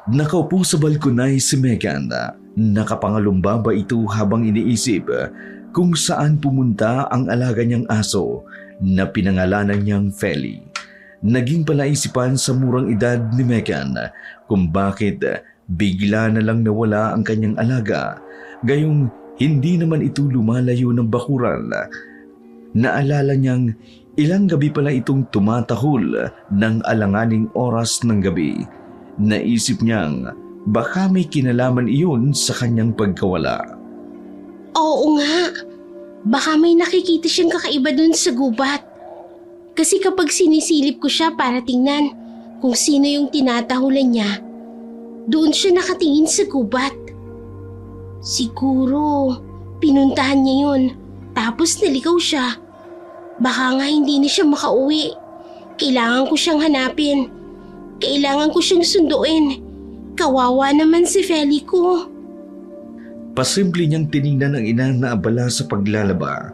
Nakaupo sa balkonay si Megan. Nakapangalumbaba ito habang iniisip kung saan pumunta ang alaga niyang aso na pinangalanan niyang Feli. Naging palaisipan sa murang edad ni Megan kung bakit bigla na lang nawala ang kanyang alaga, gayong hindi naman ito lumalayo ng bakuran. Naalala niyang ilang gabi pala itong tumatahol ng alanganing oras ng gabi. Naisip niyang baka may kinalaman iyon sa kanyang pagkawala. Oo nga, baka may nakikita siyang kakaiba dun sa gubat. Kasi kapag sinisilip ko siya para tingnan kung sino yung tinatahulan niya, doon siya nakatingin sa gubat. Siguro, pinuntahan niya yun, tapos naligaw siya. Baka nga hindi na siya makauwi. Kailangan ko siyang hanapin. Kailangan ko siyang sunduin. Kawawa naman si Feli ko. Pasimple niyang tiningnan ang ina na abala sa paglalaba.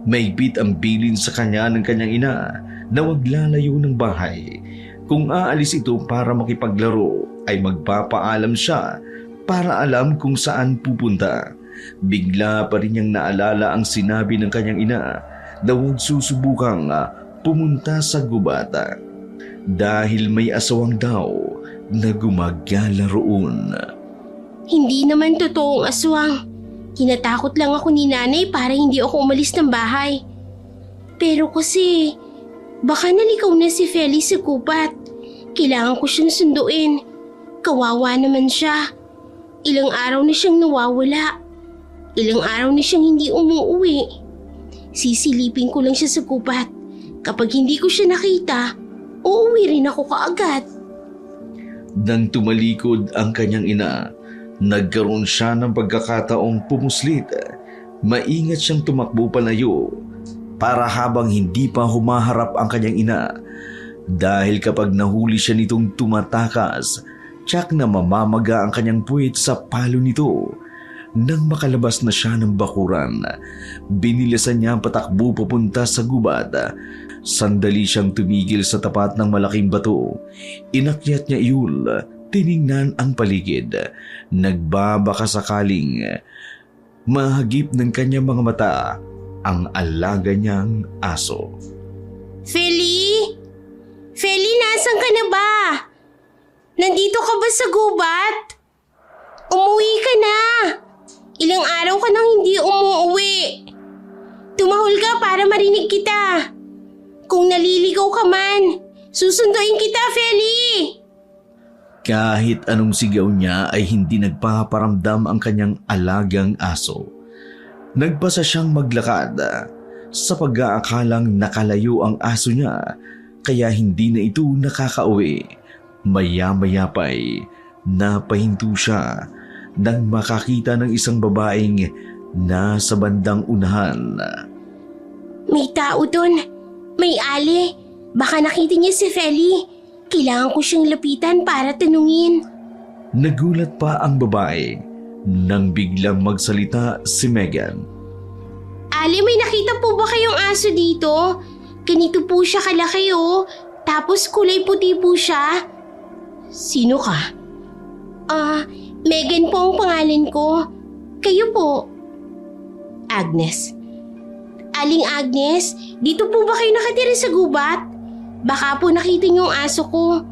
Maigpit ang bilin sa kanya ng kanyang ina na wag lalayo ng bahay. Kung aalis ito para makipaglaro ay magpapaalam siya para alam kung saan pupunta. Bigla pa rin niyang naalala ang sinabi ng kanyang ina na huwag susubukang pumunta sa gubata dahil may asawang daw na gumagala roon. Hindi naman totoong aswang. Kinatakot lang ako ni nanay para hindi ako umalis ng bahay. Pero kasi, baka naligaw na si Feli sa gubat. Kailangan ko siyang sunduin. Kawawa naman siya. Ilang araw na siyang nawawala. Ilang araw na siyang hindi umuuwi. Sisilipin ko lang siya sa gubat. Kapag hindi ko siya nakita, uuwi rin ako kaagad. Nang tumalikod ang kanyang ina, nagkaroon siya ng pagkakataong pumuslit. Maingat siyang tumakbo palayo para habang hindi pa humaharap ang kanyang ina. Dahil kapag nahuli siya nitong tumatakas, tiyak na mamamaga ang kanyang puwit sa palo nito. Nang makalabas na siya ng bakuran, binilasan niya ang patakbo papunta sa gubat. Sandali siyang tumigil sa tapat ng malaking bato. Inakyat niya iyon, tiningnan ang paligid. Nagbabaka sakaling mahagip ng kanyang mga mata ang alaga niyang aso. Feli? Feli, nasan ka na ba? Nandito ka ba sa gubat? Umuwi ka na! Ilang araw ka nang hindi umuwi. Tumahol ka para marinig kita. Kung naliligaw ka man, susunduin kita, Feli! Kahit anong sigaw niya ay hindi nagpaparamdam ang kanyang alagang aso. Nagpasa siyang maglakad sa pag-aakalang nakalayo ang aso niya kaya hindi na ito nakakauwi. Maya-maya pa'y napahinto siya nang makakita ng isang babaeng nasa bandang unahan. May tao doon. May ali. Baka nakita niya si Feli. Kailangan ko siyang lapitan para tanungin. Nagulat pa ang babae nang biglang magsalita si Megan. Ali, may nakita po ba kayong aso dito? Ganito po siya kalaki oh. Tapos kulay puti po siya. Sino ka? Megan po ang pangalan ko. Kayo po? Agnes. Aling Agnes, dito po ba kayo nakatira sa gubat? Baka po nakita niyo ang aso ko.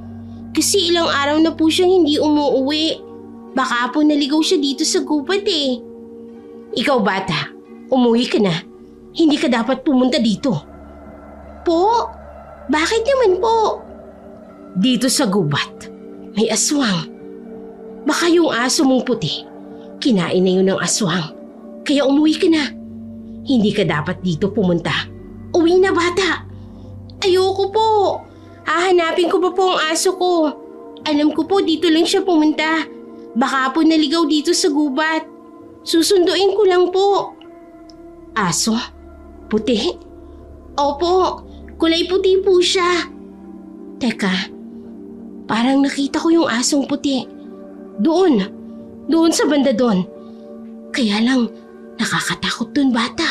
Kasi ilang araw na po siyang hindi umuuwi. Baka po naligaw siya dito sa gubat eh. Ikaw bata, umuwi ka na. Hindi ka dapat pumunta dito. Po? Bakit naman po? Dito sa gubat, may aswang. Baka yung aso mong puti, kinain na yun ng aswang. Kaya umuwi ka na. Hindi ka dapat dito pumunta. Uwi na bata. Ayoko po. Hahanapin ko pa po ang aso ko. Alam ko po dito lang siya pumunta. Baka po naligaw dito sa gubat. Susunduin ko lang po. Aso? Puti? Opo, kulay puti po siya. Teka, parang nakita ko yung asong puti. Doon sa banda doon. Kaya lang, nakakatakot doon bata.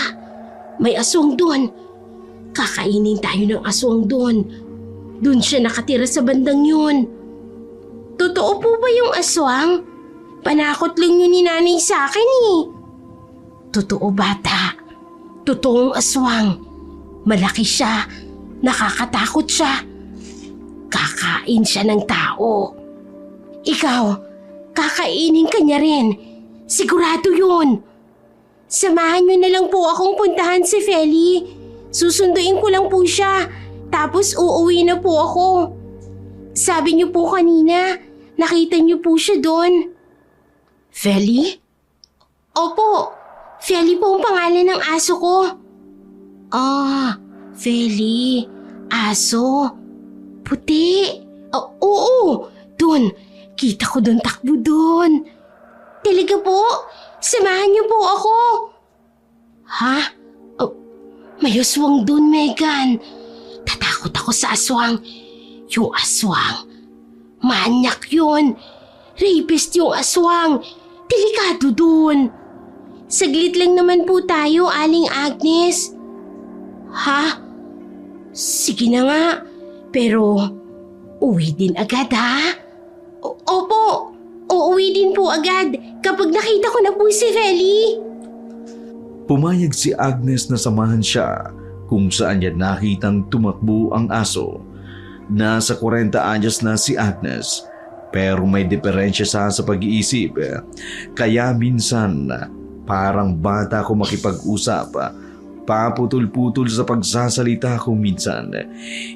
May aswang doon. Kakainin tayo ng aswang doon. Doon siya nakatira sa bandang yun. Totoo Totoo po ba yung aswang? Panakot lang yun ni nanay sa akin eh. Totoo bata. Totoong aswang. Malaki siya. Nakakatakot siya. Kakain siya ng tao. Ikaw, kakainin ka niya rin. Sigurado yun. Samahan niyo na lang po akong puntahan si Feli. Susunduin ko lang po siya. Tapos uuwi na po ako. Sabi niyo po kanina, nakita niyo po siya doon. Feli? Opo, Feli po ang pangalan ng aso ko. Ah, Feli. Aso. Puti. Oo, doon. Kita ko doon takbo doon. Talaga po? Samahan niyo po ako. Ha? Oh, may aswang doon, Megan. Tatakot ako sa aswang. Yung aswang. Manyak yun. Rapist yung aswang. Delikado doon. Saglit lang naman po tayo, Aling Agnes. Ha? Sige na nga. Pero, uwi din agad ha? Opo, uuwi din po agad kapag nakita ko na po si Feli. Pumayag si Agnes na samahan siya kung saan niya nakitang tumakbo ang aso. Nasa 40 anyos na si Agnes pero may diferensya sa pag-iisip. Kaya minsan parang bata ko makipag-usap. Paputol-putol sa pagsasalita kung minsan.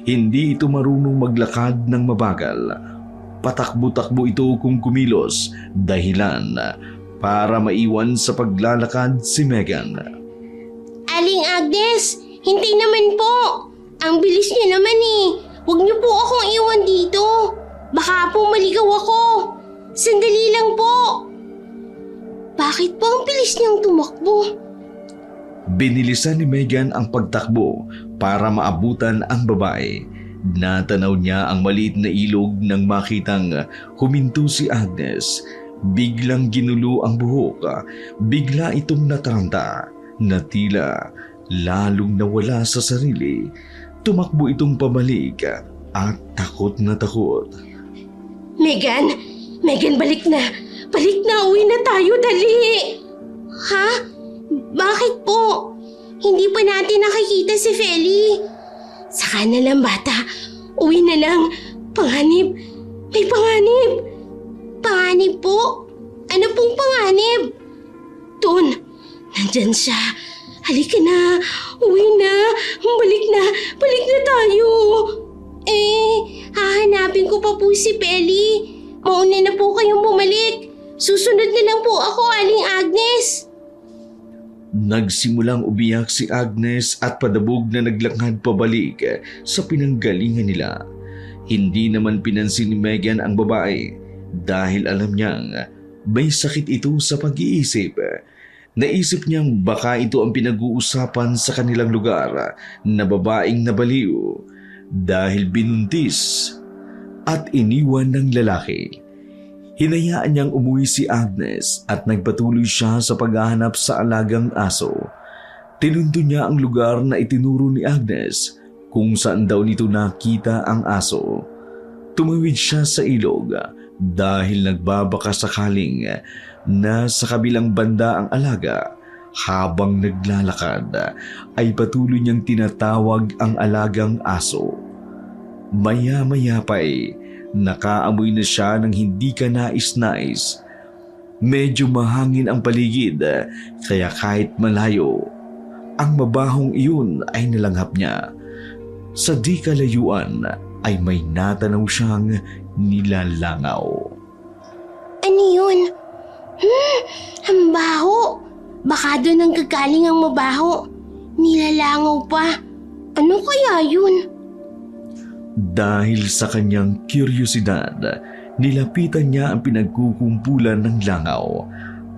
Hindi ito marunong maglakad ng mabagal. Patakbo-takbo ito kung kumilos dahilan para maiwan sa paglalakad si Megan. Aling Agnes, hintay naman po. Ang bilis niyo naman eh. Huwag niyo po akong iwan dito. Baka po maligaw ako. Sandali lang po. Bakit po ang bilis niyang tumakbo? Binilisan ni Megan ang pagtakbo para maabutan ang babae. Natanaw niya ang maliit na ilog nang makitang huminto si Agnes. Biglang ginulo ang buhok. Bigla itong nataranta na tila lalong nawala sa sarili. Tumakbo itong pabalik at takot na takot. Megan, balik na. Balik na, uwi na tayo, dali. Ha? Bakit po? Hindi pa natin nakikita si Feli. Saka na lang bata, uwi na lang. Panganib, may panganib. Panganib po? Ano pong panganib? Doon, nandyan siya. Halika na, uwi na, balik na tayo. Hahanapin ko pa po si Feli. Mauna na po kayong bumalik. Susunod na lang po ako, Aling Agnes. Nagsimulang umiyak si Agnes at padabog na naglakad pabalik sa pinanggalingan nila. Hindi naman pinansin ni Megan ang babae dahil alam niyang may sakit ito sa pag-iisip. Naisip niyang baka ito ang pinag-uusapan sa kanilang lugar na babaeng nabaliw dahil binuntis at iniwan ng lalaki. Hinayaan niyang umuwi si Agnes at nagpatuloy siya sa paghahanap sa alagang aso. Tinundo niya ang lugar na itinuro ni Agnes kung saan daw nito nakita ang aso. Tumawid siya sa ilog dahil nagbabaka sakaling nasa kabilang banda ang alaga. Habang naglalakad ay patuloy niyang tinatawag ang alagang aso. Maya-maya pa'y nakaamoy na siya ng hindi ka nais-nais. Medyo mahangin ang paligid kaya kahit malayo, ang mabahong iyon ay nalanghap niya. Sa di kalayuan ay may natanaw siyang nilalangaw. Ano yun? Ang baho. Baka doon ang gagaling ang mabaho. Nilalangaw pa. Ano kaya yun? Dahil sa kanyang kuryosidad, nilapitan niya ang pinagkukumpulan ng langaw.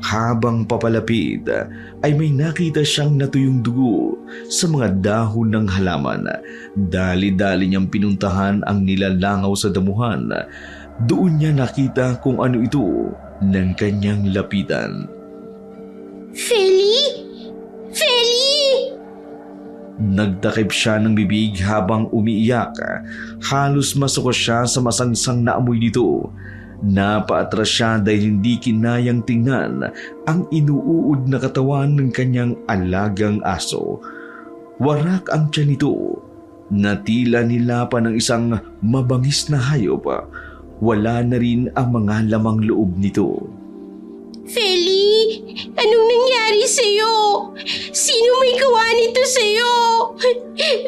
Habang papalapit ay may nakita siyang natuyong dugo sa mga dahon ng halaman. Dali-dali niyang pinuntahan ang nilalangaw sa damuhan. Doon niya nakita kung ano ito ng kanyang lapitan. Feli! Feli! Nagtakip siya ng bibig habang umiiyak. Halos masuko siya sa masangsang na amoy nito. Napaatras siya dahil hindi kinayang tingnan ang inuuod na katawan ng kanyang alagang aso. Warak ang tiyan nito na tila nilapan ng isang mabangis na hayop. Wala na rin ang mga lamang loob nito. Feli, anong nangyari sa'yo? Sino may gawa nito sa'yo?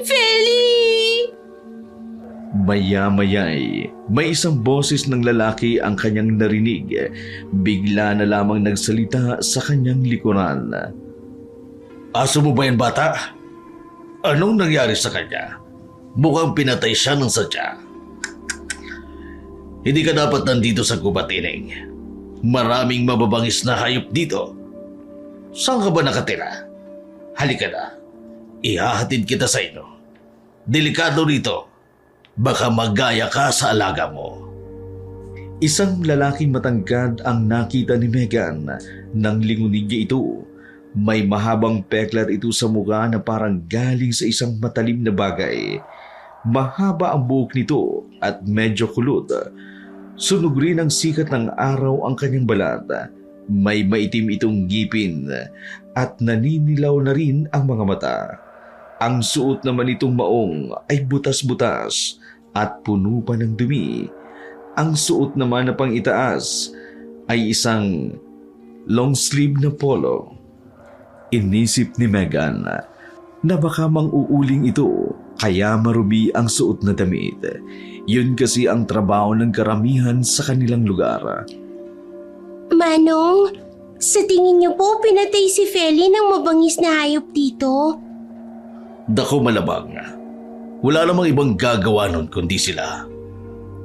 Feli! Maya-maya may isang boses ng lalaki ang kanyang narinig. Bigla na lamang nagsalita sa kanyang likuran. Aso mo ba yan, bata? Anong nangyari sa kanya? Mukhang pinatay siya ng sadya. Hindi ka dapat nandito sa gubat, Ining. Maraming mababangis na hayop dito. Saan ka ba nakatira? Halika na. Ihahatid kita sa inyo. Delikado rito. Baka magaya ka sa alaga mo. Isang lalaking matangkad ang nakita ni Megan nang lingunin niya ito. May mahabang peklat ito sa mukha na parang galing sa isang matalim na bagay. Mahaba ang buhok nito at medyo kulot. Sunog rin ang sikat ng araw ang kanyang balat. May maitim itong ngipin at naninilaw na rin ang mga mata. Ang suot naman itong maong ay butas-butas at puno pa ng dumi. Ang suot naman na pang-itaas ay isang long sleeve na polo. Inisip ni Megan na baka mang-uuling ito kaya marumi ang suot na damit. Yun kasi ang trabaho ng karamihan sa kanilang lugar. Manong, sa tingin niyo po pinatay si Feli ng mabangis na hayop dito? Dako malabang. Wala namang ibang gagawa nun kundi sila.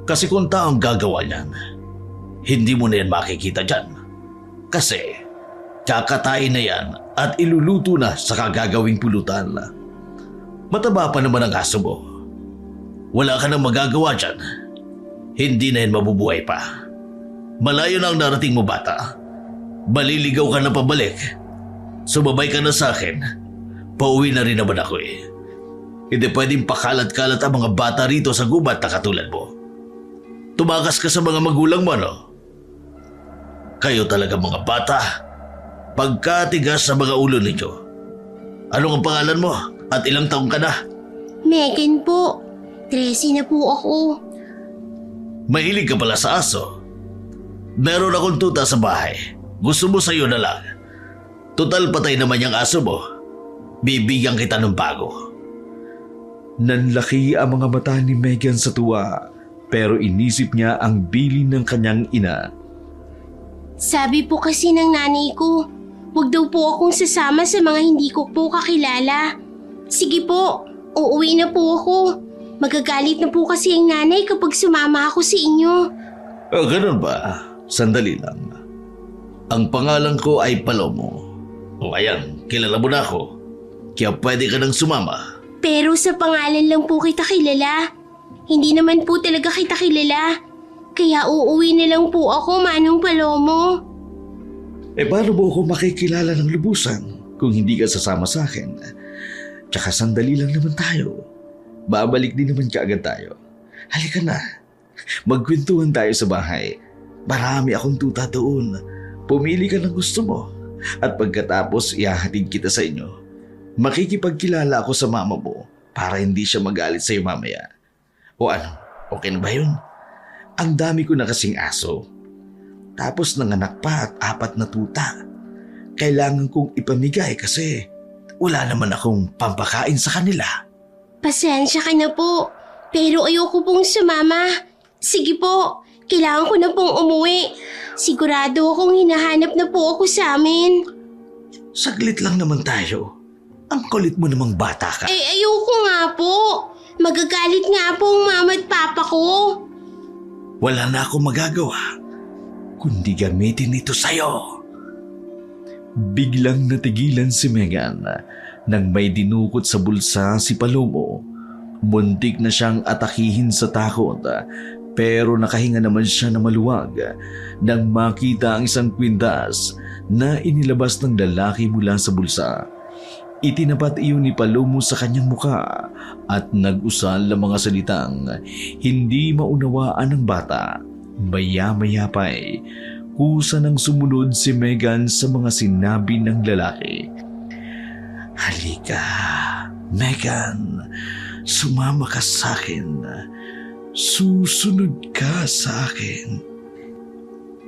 Kasi kung taong gagawa niyan, hindi mo na yan makikita dyan. Kasi kakatain na yan at iluluto na sa kagagawing pulutan. Mataba pa naman ang aso mo. Wala ka nang magagawa dyan. Hindi na yan mabubuhay pa. Malayo na ang narating mo, bata. Baliligaw ka na pabalik. Sumabay ka na sa akin. Pauwi na rin naman ako eh. Hindi pwedeng pakalat-kalat ang mga bata rito sa gubat na katulad mo. Tumakas ka sa mga magulang mo, no? Kayo talaga mga bata. Pagkatigas sa mga ulo ninyo. Anong ang pangalan mo at ilang taong ka na? Megan po. 13 na po ako. Mahilig ka pala sa aso. Meron akong tuta sa bahay. Gusto mo sa'yo na lang. Total patay naman yung aso mo. Bibigyan kita ng bago. Nanlaki ang mga mata ni Megan sa tuwa, pero inisip niya ang bilin ng kanyang ina. Sabi po kasi ng nanay ko, huwag daw po akong sasama sa mga hindi ko po kakilala. Sige po, uuwi na po ako. Magagalit na po kasi ang nanay kapag sumama ako sa inyo. Ganun ba? Sandali lang. Ang pangalan ko ay Palomo. O ayan, kilala mo na ako. Kaya pwede ka nang sumama. Pero sa pangalan lang po kita kilala. Hindi naman po talaga kita kilala. Kaya uuwi na lang po ako, Manong Palomo. Paano mo ako makikilala ng lubusan kung hindi ka sasama sa akin? Tsaka sandali lang naman tayo. Babalik din naman kaagad tayo. Halika na. Magkwentuhan tayo sa bahay. Marami akong tuta doon. Pumili ka ng gusto mo. At pagkatapos ihahatid kita sa inyo. Makikipagkilala ako sa mama mo para hindi siya magalit sa'yo mamaya. O ano, okay na ba yun? Ang dami ko na kasing aso. Tapos nanganak pa at 4 na tuta. Kailangan kong ipamigay kasi wala naman akong pampakain sa kanila. Pasensya ka na po. Pero ayoko pong sumama. Sige po, kailangan ko na pong umuwi. Sigurado akong hinahanap na po ako sa amin. Saglit lang naman tayo. Ang kulit mo namang bata ka. Ayoko nga po. Magagalit nga po ang mama at papa ko. Wala na akong magagawa kundi gamitin ito sa'yo. Biglang natigilan si Megan nang may dinukot sa bulsa si Palomo. Muntik na siyang atakihin sa takot pero nakahinga naman siya na maluwag nang makita ang isang kwintas na inilabas ng lalaki mula sa bulsa. Itinapat iyon ni Palomo sa kanyang muka at nag-usal ng mga salitang hindi maunawaan ng bata. Maya-maya pa'y kusa nang sumunod si Megan sa mga sinabi ng lalaki. Halika, Megan, sumama ka sa akin. Susunod ka sa akin.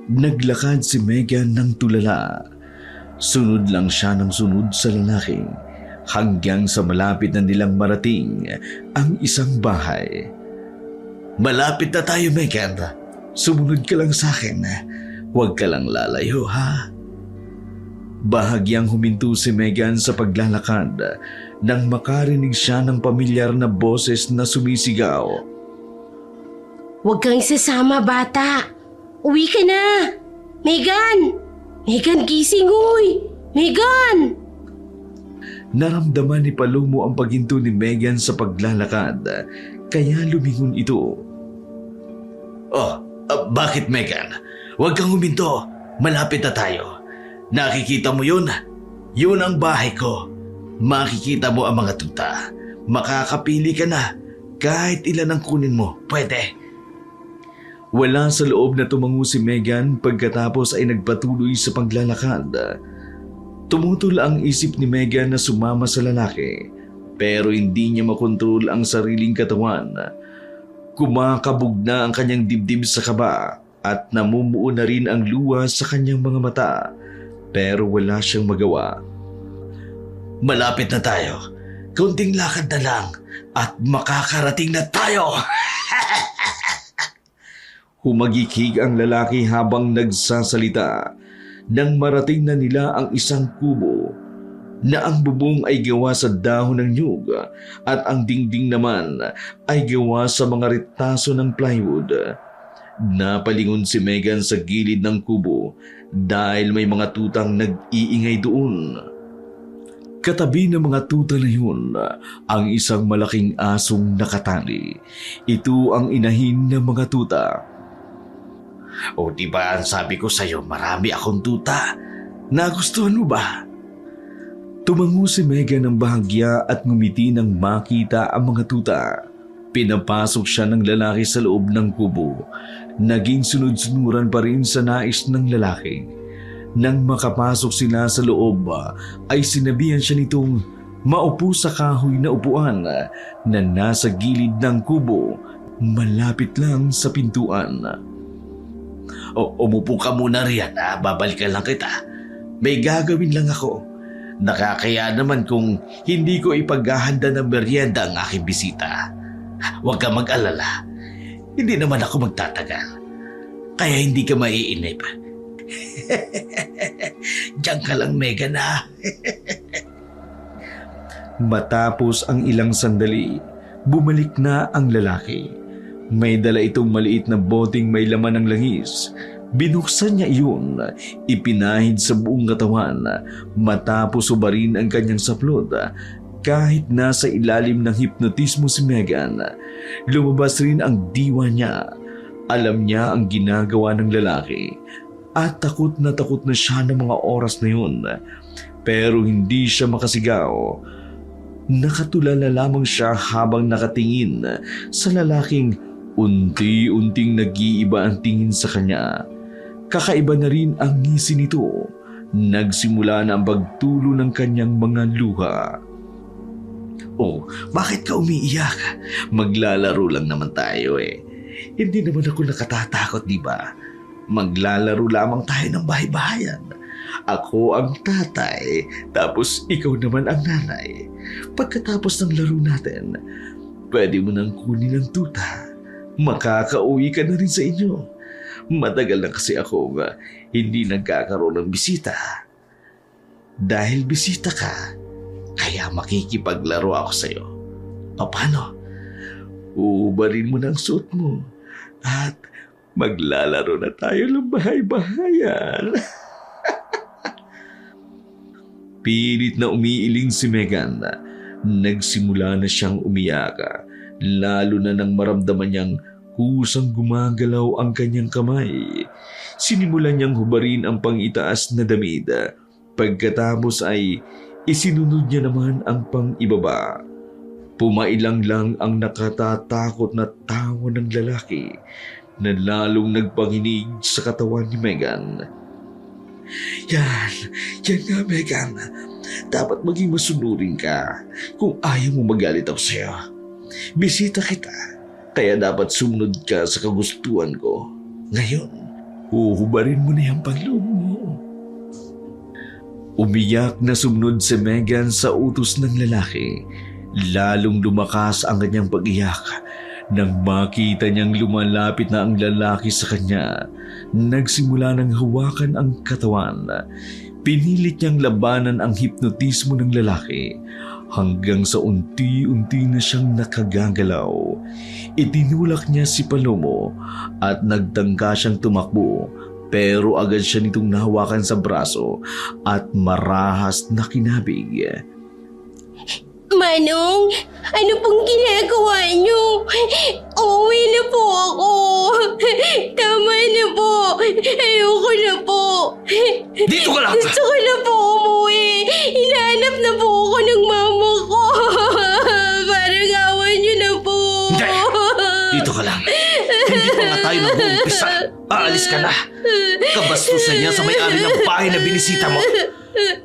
Naglakad si Megan ng tulala. Sunod lang siya ng sunod sa lalaki hanggang sa malapit na nilang marating ang isang bahay. Malapit na tayo, Megan. Sumunod ka lang sa akin. Huwag ka lang lalayo, ha? Bahagyang huminto si Megan sa paglalakad nang makarinig siya ng pamilyar na boses na sumisigaw. Huwag kang sasama, bata. Uwi ka na. Megan! Megan, gising, uy! Megan! Naramdaman ni Palomo ang paghinto ni Megan sa paglalakad, kaya lumingon ito. Bakit, Megan? Huwag kang huminto. Malapit na tayo. Nakikita mo yun? Yun ang bahay ko. Makikita mo ang mga tuta. Makakapili ka na. Kahit ilan ang kunin mo, pwede. Wala sa loob na tumango si Megan pagkatapos ay nagpatuloy sa paglalakad. Tumutol ang isip ni Megan na sumama sa lalaki, pero hindi niya makontrol ang sariling katawan. Kumakabog na ang kanyang dibdib sa kaba at namumuo na rin ang luha sa kanyang mga mata, pero wala siyang magawa. Malapit na tayo. Kaunting lakad na lang at makakarating na tayo. Humagikig ang lalaki habang nagsasalita nang marating na nila ang isang kubo na ang bubong ay gawa sa dahon ng nyug at ang dingding naman ay gawa sa mga retaso ng plywood. Napalingon si Megan sa gilid ng kubo dahil may mga tutang nag-iingay doon. Katabi ng mga tuta na yun, ang isang malaking asong nakatali. Ito ang inahin ng mga tuta. O diba ang sabi ko sa'yo, marami akong tuta. Nagustuhan mo ba? Tumango si Megan ng bahagya at ngumiti nang makita ang mga tuta. Pinapasok siya ng lalaki sa loob ng kubo. Naging sunod-sunuran pa rin sa nais ng lalaki. Nang makapasok sila sa loob, ay sinabihan siya nitong maupo sa kahoy na upuan na nasa gilid ng kubo, malapit lang sa pintuan. Umupo ka muna riyan, babalikan lang kita. May gagawin lang ako. Nakakaya naman kung hindi ko ipaghahanda ng merienda ang aking bisita. Huwag ka mag-alala. Hindi naman ako magtatagal. Kaya hindi ka maiinip. Diyan ka lang, Megan, ha? Matapos ang ilang sandali, bumalik na ang lalaki. May dala itong maliit na boteng may laman ng langis. Binuksan niya iyon, ipinahid sa buong katawan matapos ubarin ang kanyang saplot. Kahit nasa ilalim ng hipnotismo si Megan, lumabas rin ang diwa niya. Alam niya ang ginagawa ng lalaki at takot na siya ng mga oras na yun. Pero hindi siya makasigaw. Nakatulala lamang siya habang nakatingin sa lalaking unti-unting nag-iiba ang tingin sa kanya. Kakaiba na rin ang ngisi nito. Nagsimula na ang pagtulo ng kanyang mga luha. Oh, bakit ka umiiyak? Maglalaro lang naman tayo eh. Hindi naman ako nakatatakot, di ba? Maglalaro lamang tayo ng bahay-bahayan. Ako ang tatay, tapos ikaw naman ang nanay. Pagkatapos ng laro natin, pwede mo nang kunin ang tuta. Makakauwi ka na rin sa inyo. Matagal na kasi ako hindi nagkakaroon ng bisita. Dahil bisita ka, kaya makikipaglaro ako sa'yo. Paano? Uubarin mo ng suot mo at maglalaro na tayo ng bahay-bahayan. Pilit na umiiling si Megan. Nagsimula na siyang umiyak, lalo na nang maramdaman niyang kusang gumagalaw ang kanyang kamay. Sinimulan niyang hubarin ang pang-itaas na damit. Pagkatapos ay isinunod niya naman ang pang-ibaba. Pumailang lang ang nakatatakot na tawa ng lalaki na lalong nagpanginig sa katawan ni Megan. Yan nga Megan. Dapat maging masunurin ka kung ayaw mo magalit ako sa'yo. Bisita kita, kaya dapat sumunod ka sa kagustuhan ko. Ngayon, uhubarin mo na yung panloob mo. Umiyak na sumunod si Megan sa utos ng lalaki. Lalong lumakas ang kanyang pag-iyak nang makita niyang lumalapit na ang lalaki sa kanya. Nagsimula ng hawakan ang katawan. Pinilit niyang labanan ang hipnotismo ng lalaki hanggang sa unti-unti na siyang nakagagalaw. Itinulak niya si Palomo at nagtangka siyang tumakbo, pero agad siya nitong nahawakan sa braso at marahas na kinabig. Manong, ano pong ginagawa niyo? Uuwi na po ako. Tama na po. Ayoko na po. Dito ka lang! Gusto ko na po umuwi. Hinahanap na po ako ng mama ko. Parang awan niyo na po. Hindi! Dito ka lang. Hindi pa nga tayo nag-uumpisa. Aalis ka na. Kabastusan niya sa may-ari ng bahay na binisita mo.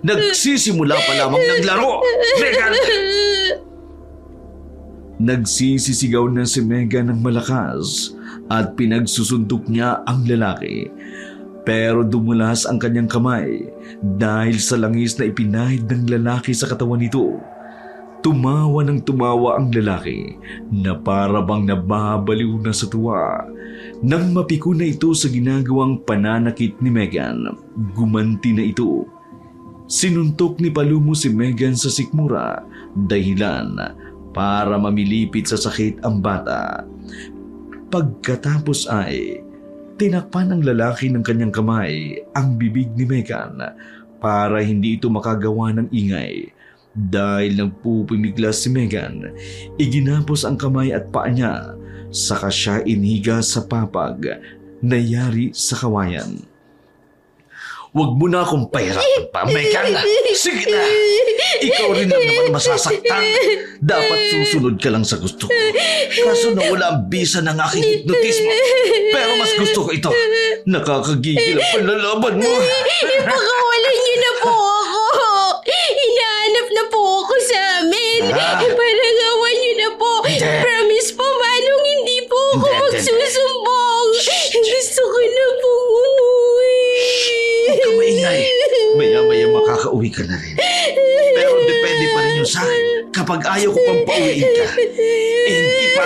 Nagsisimula pa lamang ng laro. Megan! Nagsisisigaw na si Megan ng malakas at pinagsusuntok niya ang lalaki. Pero dumulas ang kanyang kamay dahil sa langis na ipinahid ng lalaki sa katawan nito. Tumawa ng tumawa ang lalaki na para bang nababaliw na sa tuwa. Nang mapiko na ito sa ginagawang pananakit ni Megan, gumanti na ito. Sinuntok ni Palomo si Megan sa sikmura, dahilan para mamilipit sa sakit ang bata. Pagkatapos ay tinakpan ng lalaki ng kanyang kamay ang bibig ni Megan para hindi ito makagawa ng ingay. Dahil nagpupumiglas si Megan, iginapos ang kamay at paa niya, saka siya inhiga sa papag na yari sa kawayan. Huwag mo na akong pahirapan pa, Megan. Sige na. Ikaw rin lang naman masasaktan. Dapat susunod ka lang sa gusto ko. Kaso nawala ang bisa ng aking hipnotismo. Pero mas gusto ko ito. Nakakagigil ang panlalaban mo. Ipakawalan niyo na po ako. Hinahanap na po ako sa amin. Parang awan niyo na po. Promise po, Manong, hindi po ako magsusumbong. Gusto ko na po umuwi. Huwag ka maingay. Maya-maya makakauwi ka na rin. Pero depende pa rin yun sa akin. Kapag ayaw ko pang pauwiin ka, hindi pa.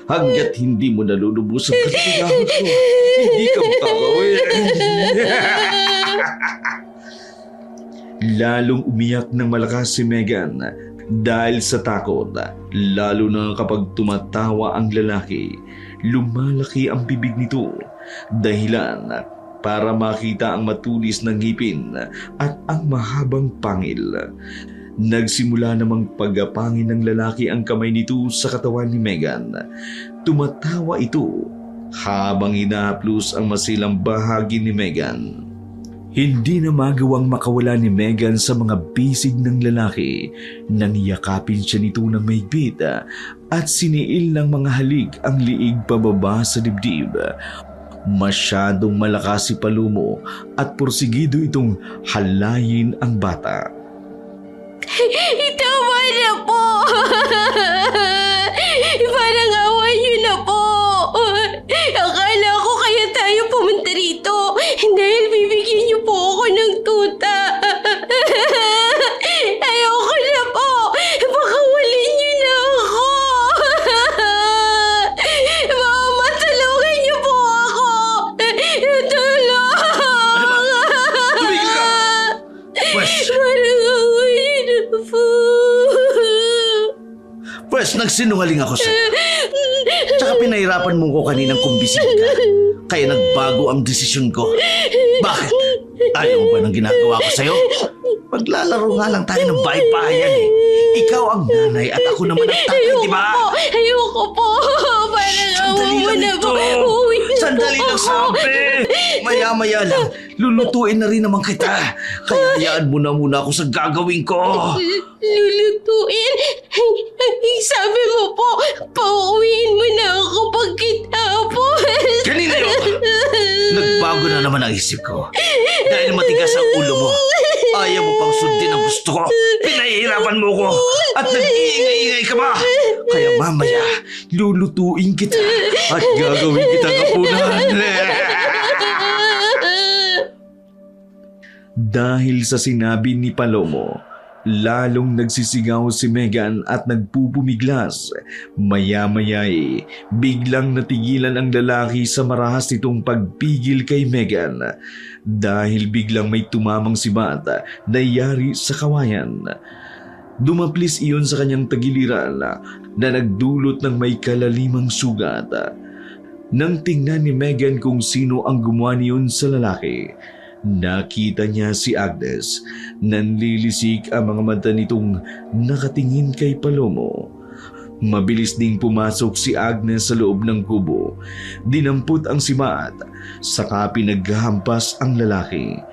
Hanggat hindi mo nalulubos ang katigahan ko, hindi ka makakauwi. Lalong umiyak ng malakas si Megan dahil sa takot. Lalo na kapag tumatawa ang lalaki, lumalaki ang bibig nito. Dahilan para makita ang matulis ng ngipin at ang mahabang pangil. Nagsimula namang pagapangin ng lalaki ang kamay nito sa katawan ni Megan. Tumatawa ito habang hinahaplos ang masilang bahagi ni Megan. Hindi na magawang makawala ni Megan sa mga bisig ng lalaki nang yakapin siya nito ng mahigpit at siniil ng mga halik ang liig pababa sa dibdib. Masyadong malakas si Palomo at porsigido itong halayin ang bata. Tama na po. Parang awan niyo na po. Akala ko kaya tayo pumunta rito dahil bibigyan niyo po ako ng tuta. Ayoko na po. Pakawalin niyo na ako. Mama, tulungan niyo po ako. Tulong. Ano ba? Tumigil ka! Pwes, Parang awan niyo na po. nagsinungaling ako sa'yo. Tsaka pinahirapan mo ko kaninang kumbisiin ka. Kaya nagbago ang desisyon ko. Bakit? Ayaw mo ba ng ginagawa ko sa'yo? Maglalaro nga lang tayo ng bahay-bahayan eh. Ikaw ang nanay at ako naman ang tatay, di ba? Ayoko po. Parang Sandali awa mo lang na ito. po. Uwi na Sandali po lang ako. sabi. Maya-maya lang, lulutuin na rin naman kita. Kaya hayaan mo na muna ako sa gagawin ko. Lulutuin? Sabi mo po, pauwiin mo na ako pagkitapos. Kanina yun! Nagbago na naman ang isip ko. Dahil matigas ang ulo mo. Ayaw mo pang sundin ang gusto ko. Pinahihirapan mo ko. At nag-iingay-ingay ka ba? Kaya mamaya, lulutuin kita. At gagawin kita kapunan. Dahil sa sinabi ni Palomo, lalong nagsisigaw si Megan at nagpupumiglas. Maya-maya biglang natigilan ang lalaki sa marahas nitong pagpigil kay Megan dahil biglang may tumamang sibat na yari sa kawayan. Dumaplis iyon sa kanyang tagiliran na nagdulot ng may kalalimang sugat. Nang tingnan ni Megan kung sino ang gumawa niyon sa lalaki, nakita niya si Agnes. Nanlilisik ang mga mata nitong nakatingin kay Palomo. Mabilis ding pumasok si Agnes sa loob ng kubo. Dinampot ang sibat, saka pinaghampas ang lalaki.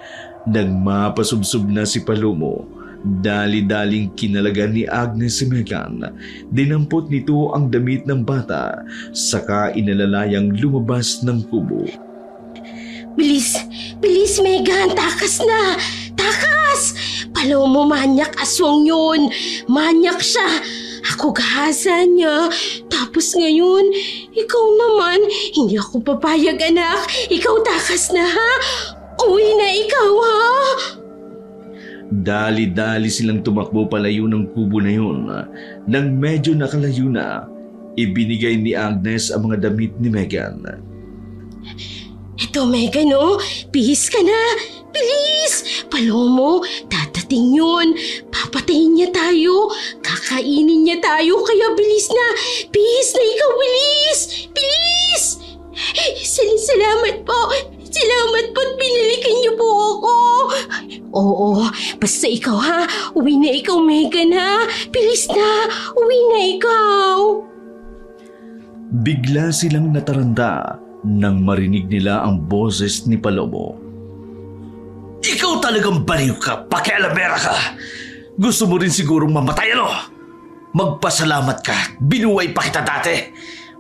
Nagmapasubsob na si Palomo. Dali-daling kinalagan ni Agnes si Megan. Dinampot nito ang damit ng bata, saka inalalayang lumabas ng kubo. Bilis! Bilis, Megan! Takas na! Takas! Palomo, manyak aswang yun! Manyak siya! Ako gahasa niya. Tapos ngayon, ikaw naman. Hindi ako papayag, anak. Ikaw takas na, ha? Uwi na ikaw, ha? Dali-dali silang tumakbo palayo ng kubo na yun. Nang medyo nakalayo na, ibinigay ni Agnes ang mga damit ni Megan. Ito, Megan, oh. Bihis ka na. Bilis! Palomo, dadating yun. Papatayin niya tayo. Kakainin niya tayo, kaya bilis na. Bihis na ikaw, bilis! Bilis! Salamat po. Salamat po at binalikan niyo po ako. Oo, basta ikaw, ha. Uwi na ikaw, Megan, ha. Bilis na. Uwi na ikaw. Bigla silang nataranta nang marinig nila ang boses ni Palomo. Ikaw talagang baliw ka, pakialamera ka. Gusto mo rin sigurong mamatay, ano? Magpasalamat ka, binuhay pa kita dati.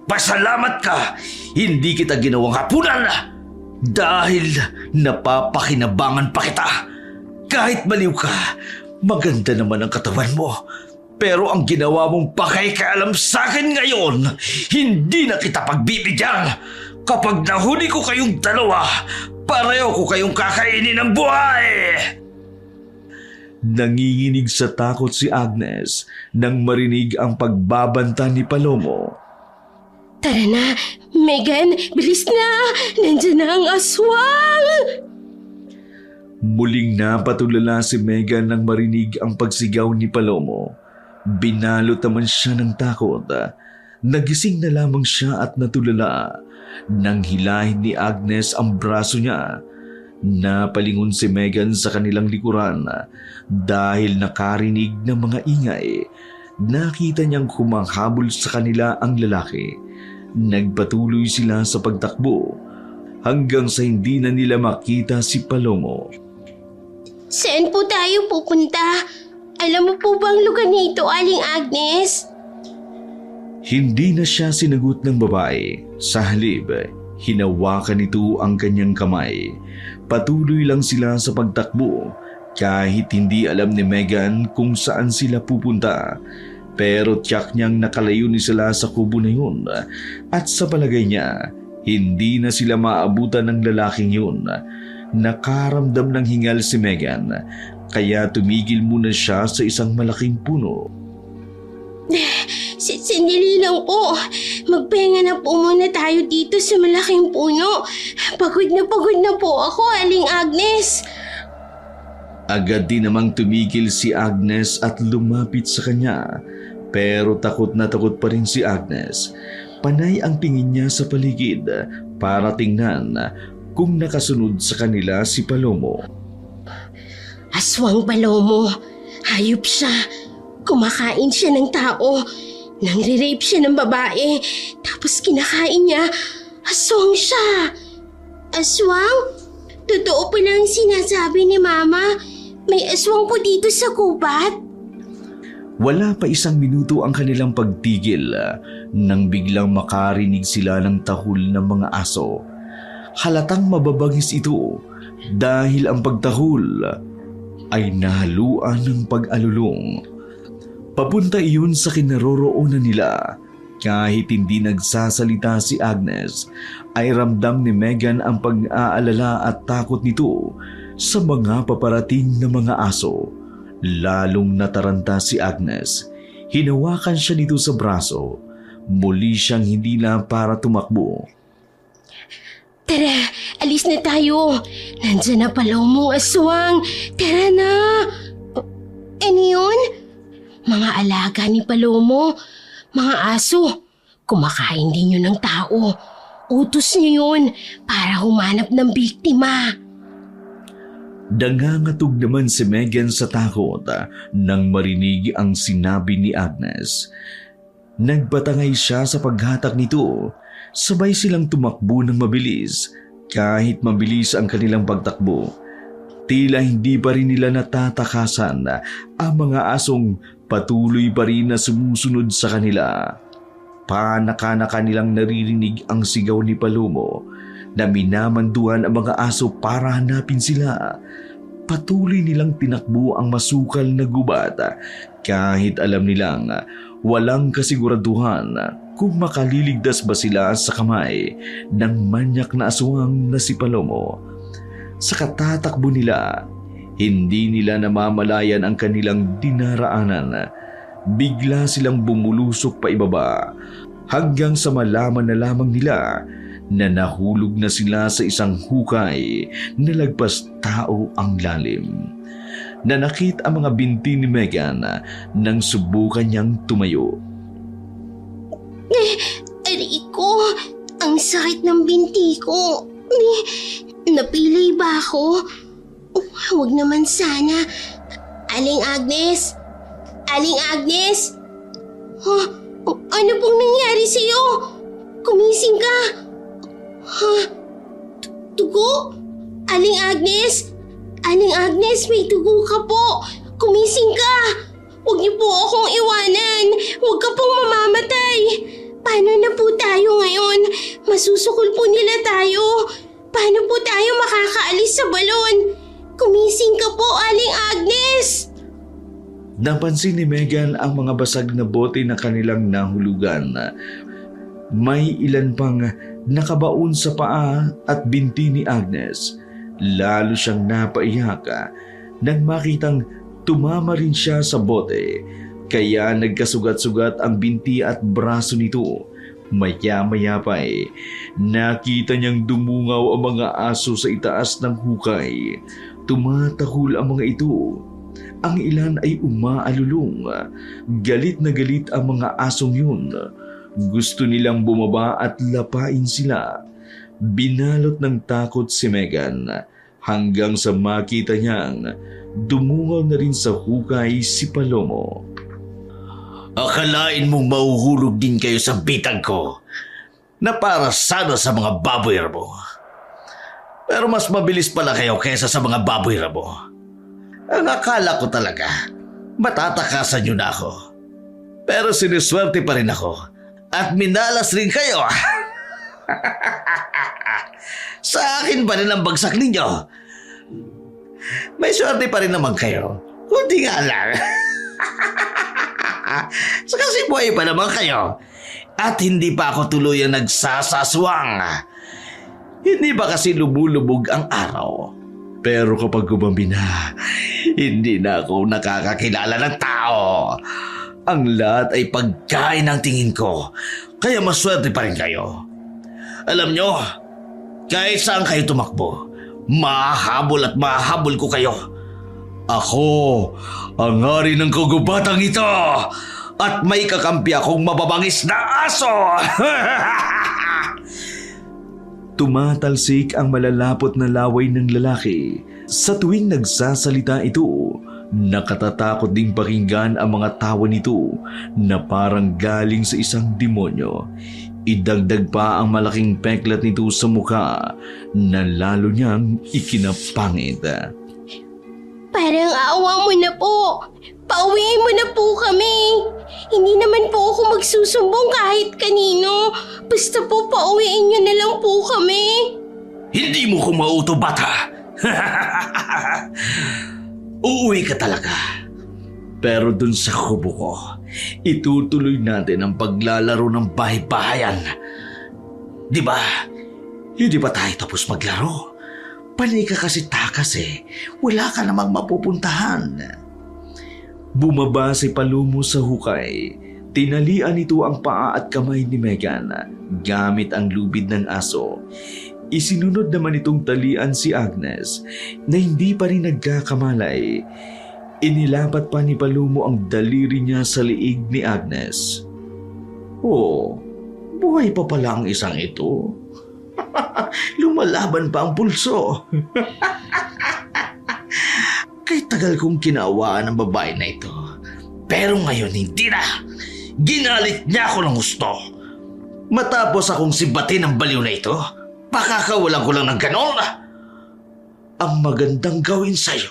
Pasalamat ka, hindi kita ginawang hapunan. Dahil napapakinabangan pa kita. Kahit baliw ka, maganda naman ang katawan mo. Pero ang ginawa mong pakikaalam sa akin ngayon, hindi na kita pagbibigyan. Kapag nahuli ko kayong dalawa, pareho ko kayong kakainin ng buhay! Nanginginig sa takot si Agnes nang marinig ang pagbabanta ni Palomo. Tara na, Megan, bilis na! Nandiyan na ang aswang! Muling napatulala si Megan nang marinig ang pagsigaw ni Palomo. Binalot naman siya ng takot. Nagising na lamang siya at natulala. Nang hilahin ni Agnes ang braso niya, napalingon si Megan sa kanilang likuran dahil nakarinig ng mga ingay. Nakita niyang humanghabol sa kanila ang lalaki. Nagpatuloy sila sa pagtakbo hanggang sa hindi na nila makita si Palomo. Saan po tayo pupunta? Alam mo po ba ang lugar nito, Aling Agnes? Hindi na siya sinagot ng babae. Sa halip, hinawakan nito ang kanyang kamay. Patuloy lang sila sa pagtakbo kahit hindi alam ni Megan kung saan sila pupunta. Pero tiyak niyang nakalayo ni sila sa kubo na yun at sa palagay niya, hindi na sila maabutan ng lalaking yun. Nakaramdam ng hingal si Megan kaya tumigil muna siya sa isang malaking puno. Sandali lang po. Magpahinga na po muna tayo dito sa malaking puno. Pagod na po ako, Aling Agnes. Agad din namang tumigil si Agnes at lumapit sa kanya. Pero takot na takot pa rin si Agnes. Panay ang tingin niya sa paligid para tingnan kung nakasunod sa kanila si Palomo. Aswang Palomo. Hayop siya. Kumakain siya ng tao. Nangre-rape siya ng babae. Tapos kinakain niya. Aswang siya. Aswang? Totoo pala ang sinasabi ni Mama. May aswang po dito sa gubat. Wala pa isang minuto ang kanilang pagtigil nang biglang makarinig sila ng tahol ng mga aso. Halatang mababangis ito dahil ang pagtahol ay nahaluan ng pag-alulong. Papunta iyon sa kinaroroonan nila. Kahit hindi nagsasalita si Agnes, ay ramdam ni Megan ang pag-aalala at takot nito sa mga paparating na mga aso. Lalong nataranta si Agnes. Hinawakan siya nito sa braso. Muli siyang hindi na para tumakbo. Tara, alis na tayo. Nandyan na pala mong aswang. Tara na. Ano yun? Mga alaga ni Palomo. Mga aso. Kumakain din yun ng tao. Utos niyo yun para humanap ng biktima. Dangangatog naman si Megan sa takot nang marinig ang sinabi ni Agnes. Nagbatangay siya sa paghatak nito. Sabay silang tumakbo ng mabilis. Kahit mabilis ang kanilang pagtakbo, tila hindi pa rin nila natatakasan ang mga asong patuloy pa rin na sumusunod sa kanila. Panaka-naka nilang naririnig ang sigaw ni Palomo na minamanduan ang mga aso para hanapin sila. Patuloy nilang tinakbo ang masukal na gubat kahit alam nilang walang kasiguraduhan kung makaliligtas ba sila sa kamay ng manyak na aswang na si Palomo. Sa katatakbo nila, hindi nila namamalayan ang kanilang dinaraanan. Bigla silang bumulusok pa ibaba hanggang sa malaman na lamang nila na nahulog na sila sa isang hukay na lagpas tao ang lalim. Nanakit ang mga binti ni Megan nang subukan niyang tumayo. Aray ko, ang sakit ng binti ko. Napilay ba ako? Huwag naman sana. Aling Agnes? Aling Agnes? Ano pong nangyari sa'yo? Kumising ka? Tugo? Aling Agnes? Aling Agnes, may tugo ka po. Kumising ka. Huwag niyo po akong iwanan. Huwag ka pong mamamatay. Paano na po tayo ngayon? Masusukol po nila tayo. Paano po tayo makakaalis sa balon? Kumising ka po, Aling Agnes! Napansin ni Megan ang mga basag na bote na kanilang nahulugan. May ilan pang nakabaon sa paa at binti ni Agnes. Lalo siyang napaiyak nang makitang tumama rin siya sa bote. Kaya nagkasugat-sugat ang binti at braso nito. Maya-maya pa nakita niyang dumungaw ang mga aso sa itaas ng hukay. Tumatahol ang mga ito. Ang ilan ay umaalulong. Galit na galit ang mga asong yun. Gusto nilang bumaba at lapain sila. Binalot ng takot si Megan hanggang sa makita niyang dumungaw na rin sa hukay si Palomo. Akalain mong mahuhulog din kayo sa bitag ko na para sana sa mga baboy rabo. Pero mas mabilis pala kayo kaysa sa mga baboy rabo. Ang akala ko talaga, matatakasan niyo na ako. Pero siniswerte pa rin ako at minalas rin kayo. Sa akin pa rin ang bagsak ninyo. May swerte pa rin naman kayo. Kunti nga lang. So kasi buhay pa naman kayo. At hindi pa ako tuluyang nagsasaswang. Hindi ba kasi lumulubog ang araw? Pero kapag gumabi na, hindi na ako nakakakilala ng tao. Ang lahat ay pagkain ng tingin ko. Kaya maswerte pa rin kayo. Alam nyo, kahit saan kayo tumakbo, mahahabol at mahahabol ko kayo. Ako, ang hari ng kagubatang ito, at may kakampi akong mababangis na aso! Tumatalsik ang malalapot na laway ng lalaki. Sa tuwing nagsasalita ito, nakatatakot ding pakinggan ang mga tawa nito na parang galing sa isang demonyo. Idagdag pa ang malaking peklat nito sa mukha na lalo niyang ikinapangit. Parang awa mo na po. Pauwiin mo na po kami. Hindi naman po ako magsusumbong kahit kanino. Basta po pauwiin niyo na lang po kami. Hindi mo ko mauto, bata. Uuwi ka talaga. Pero dun sa kubo ko, itutuloy natin ang paglalaro ng bahay-bahayan. Di ba? Hindi ba tayo tapos maglaro? Panay ka kasi takas eh. Wala ka namang mapupuntahan. Bumaba si Palumo sa hukay. Tinalian nito ang paa at kamay ni Megan gamit ang lubid ng aso. Isinunod naman itong talian si Agnes na hindi pa rin nagkakamalay. Inilapat pa ni Palumo ang daliri niya sa liig ni Agnes. Oh, buhay pa pala ang isang ito. Lumalaban pa ang pulso. Kay tagal kong kinawaan ang babae na ito. Pero ngayon hindi na. Ginalit niya ako ng gusto. Matapos akong sibatin ng baliw na ito, pakakawalan ko lang ng ganon. Ang magandang gawin sa'yo,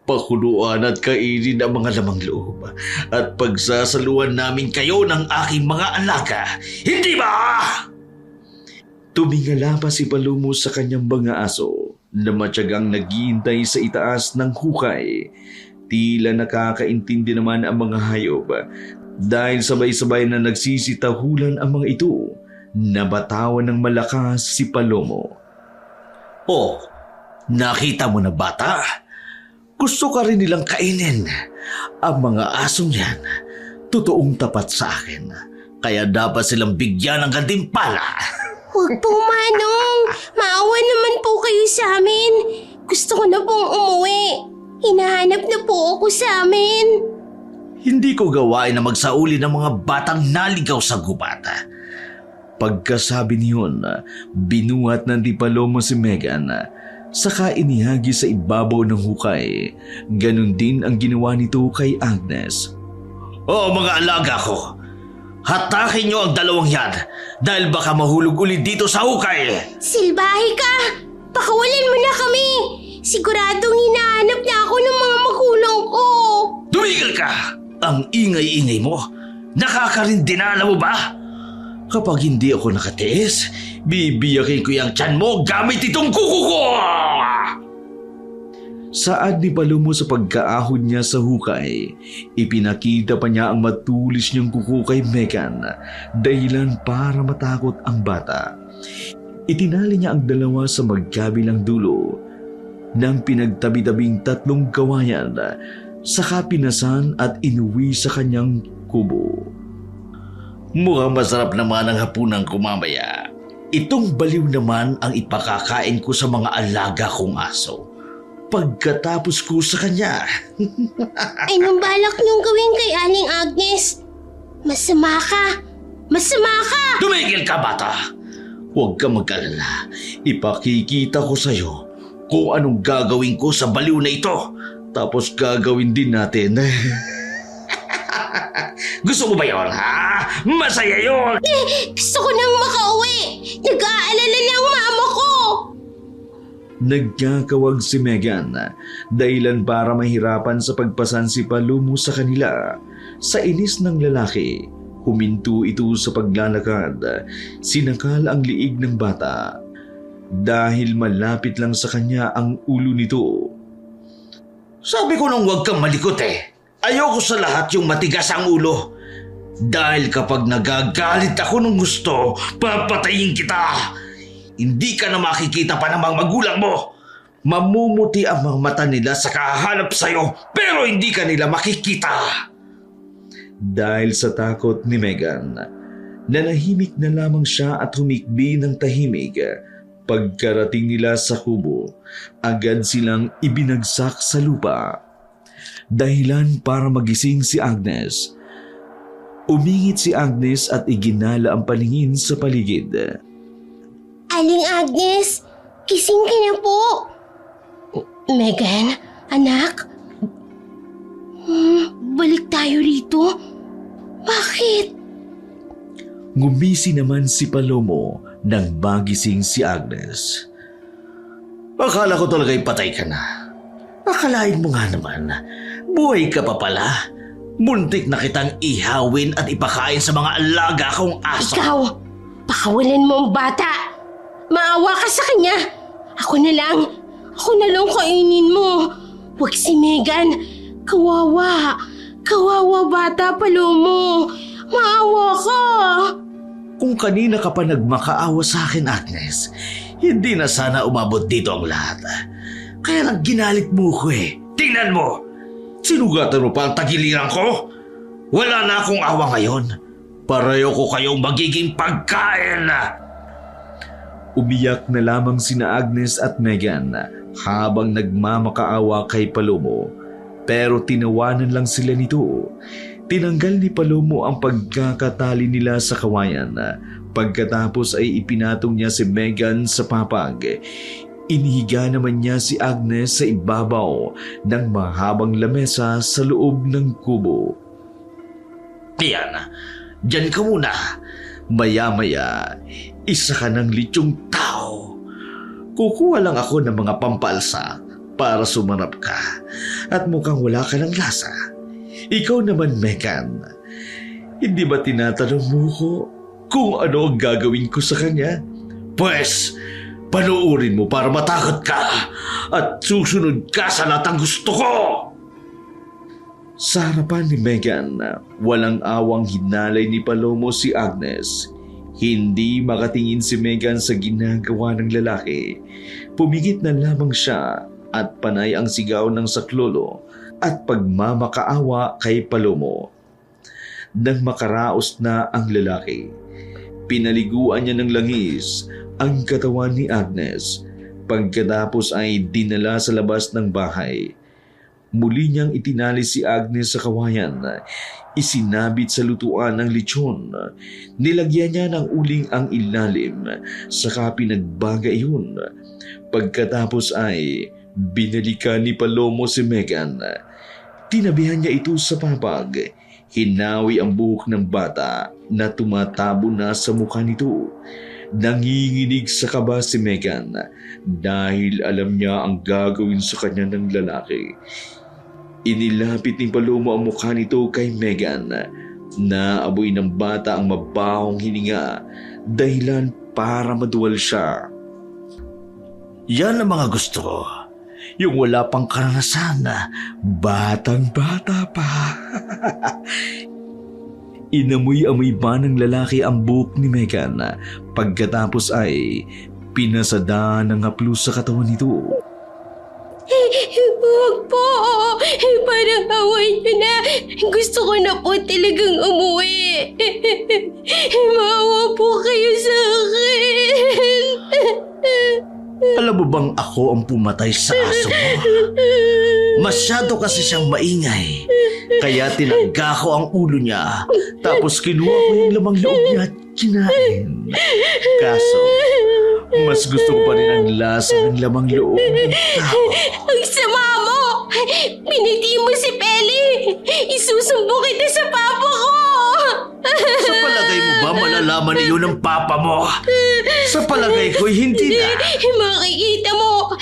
pakuluan at kainin ang mga lamang loob at pagsasaluan namin kayo ng aking mga alaga. Hindi ba? Tumingala pa si Palumo sa kanyang mga aso na matyagang naghihintay sa itaas ng hukay. Tila nakakaintindi naman ang mga hayop dahil sabay-sabay na nagsisitahulan ang mga ito. Nabatawan ng malakas si Palumo. Oh, nakita mo na, bata? Gusto ka rin nilang kainin. Ang mga asong yan, totoong tapat sa akin. Kaya dapat silang bigyan ng gantimpala. Huwag po, Manong. Maawa naman po kayo sa amin. Gusto ko na pong umuwi. Hinahanap na po ako sa amin. Hindi ko gawain na magsauli ng mga batang naligaw sa gubat. Pagkasabi niyon, binuhat ng Di Palumo si Megan, saka inihagi sa ibabaw ng hukay. Ganon din ang ginawa nito kay Agnes. Oh, mga alaga ko, hatakin niyo ang dalawang yan dahil baka mahulog ulit dito sa hukay. Silbahe ka! Pakawalan mo na kami! Siguradong hinahanap na ako ng mga magulang ko. Tumigil ka! Ang ingay-ingay mo. Nakakarindinala mo ba? Kapag hindi ako nakatiis, bibiyakin ko yung tiyan mo gamit itong kuko ko! Saad ni Palumo sa pagkaahon niya sa hukay, ipinakita pa niya ang matulis niyang kuko kay Megan, dahilan para matakot ang bata. Itinali niya ang dalawa sa magkabilang dulo ng pinagtabi-tabing 3 kawayan, saka pinasan at inuwi sa kanyang kubo. Mukhang masarap naman ang hapunan ko mamaya. Itong baliw naman ang ipakakain ko sa mga alaga kong aso. Pagkatapos ko sa kanya. Anong balak niyong gawin kay Aling Agnes? Masama ka! Masama ka! Tumigil ka, bata! Huwag ka mag-alala. Ipakikita ko sa'yo kung anong gagawin ko sa baliw na ito. Tapos gagawin din natin. Gusto mo ba yun, ha? Masaya yun! Gusto ko nang makauwi! Nag-aalala na ang mama ko! Nagkakawag si Megan, dahilan para mahirapan sa pagpasan si Palumo sa kanila. Sa inis ng lalaki, huminto ito sa paglalakad. Sinakal ang liig ng bata. Dahil malapit lang sa kanya ang ulo nito. Sabi ko nung huwag kang malikot eh. Ayoko sa lahat yung matigas ang ulo. Dahil kapag nagagalit ako ng gusto, papatayin kita. Hindi ka na makikita pa ng mga magulang mo. Mamumuti ang mga mata nila sa kahanap sa'yo, pero hindi ka nila makikita. Dahil sa takot ni Megan, nanahimik na lamang siya at humikbi ng tahimik. Pagkarating nila sa kubo, agad silang ibinagsak sa lupa. Dahilan para magising si Agnes. Umingit si Agnes at iginala ang paningin sa paligid. Aling Agnes, gising ka na po. Megan, anak? Balik tayo rito. Bakit? Ngumisi naman si Palomo nang magising si Agnes. Akala ko talaga'y patay ka na. Akalain mo nga naman, buhay ka pa pala. Muntik na kitang ihawin at ipakain sa mga alaga kong aso. Ikaw, pakawalan mo ang bata. Maawa ka sa kanya. Ako na lang kainin mo. Huwag si Megan. Kawawa. Kawawa bata, Palomo. Maawa ka. Kung kanina ka pa nagmakaawa sa akin, Agnes, hindi na sana umabot dito ang lahat. Kaya lang ginalit mo ko eh. Tingnan mo! Sinugatan mo pa ang tagiliran ko? Wala na akong awa ngayon. Pareho ko kayong magiging pagkain. Umiyak na lamang sina Agnes at Megan habang nagmamakaawa kay Palomo. Pero tinawanan lang sila nito. Tinanggal ni Palomo ang pagkakatali nila sa kawayan. Pagkatapos ay ipinatong niya si Megan sa papag. Inihiga naman niya si Agnes sa ibabaw ng mahabang lamesa sa loob ng kubo. Tiyan, dyan ka muna. Maya-maya, isa ka ng litsyong tao. Kukuha lang ako ng mga pampalsa para sumanap ka at mukhang wala ka ng lasa. Ikaw naman, Megan, hindi ba tinatanong mo ko kung ano ang gagawin ko sa kanya? Pwes, panuurin mo para matakot ka at susunod ka sa lahat ng gusto ko! Sa harapan ni Megan, walang awang hinalay ni Palomo si Agnes. Hindi makatingin si Megan sa ginagawa ng lalaki. Pumigit na lamang siya at panay ang sigaw ng saklolo at pagmamakaawa kay Palomo. Nang makaraos na ang lalaki, pinaliguan niya ng langis ang katawan ni Agnes. Pagkatapos ay dinala sa labas ng bahay. Muli niyang itinali si Agnes sa kawayan. Isinabit sa lutuan ng lechon. Nilagyan niya ng uling ang ilalim. Saka pinagbaga iyon. Pagkatapos ay binalikan ni Palomo si Megan. Tinabihan niya ito sa papag. Hinawi ang buhok ng bata na tumatabo na sa mukha nito. Nanginginig sa kaba si Megan dahil alam niya ang gagawin sa kanya ng lalaki. Inilapit ni Palomo ang mukha nito kay Megan. Naaboy ng bata ang mabahong hininga, dahilan para maduwal siya. Yan ang mga gusto ko. Yung wala pang karanasan, batang-bata pa. Inamoy-amoy ba ng lalaki ang buhok ni Megan? Pagkatapos ay pinasada ng haplos sa katawan nito. Huwag po. Parang away niyo na. Gusto ko na po talagang umuwi. Maawa po kayo sa akin. Alam mo bang ako ang pumatay sa aso mo? Masyado kasi siyang maingay. Kaya tinangga ko ang ulo niya. Tapos kinuha ko yung lamang loob niya at kinain. Kaso, mas gusto ko pa rin ang lasa ng lamang loob ng tao. Ang sama mo! Piniti mo si Peli! Isusumbo kita sa papa ko! Sa palagay mo ba malalaman niyo ng papa mo? Sa palagay ko hindi na. Makikita mo,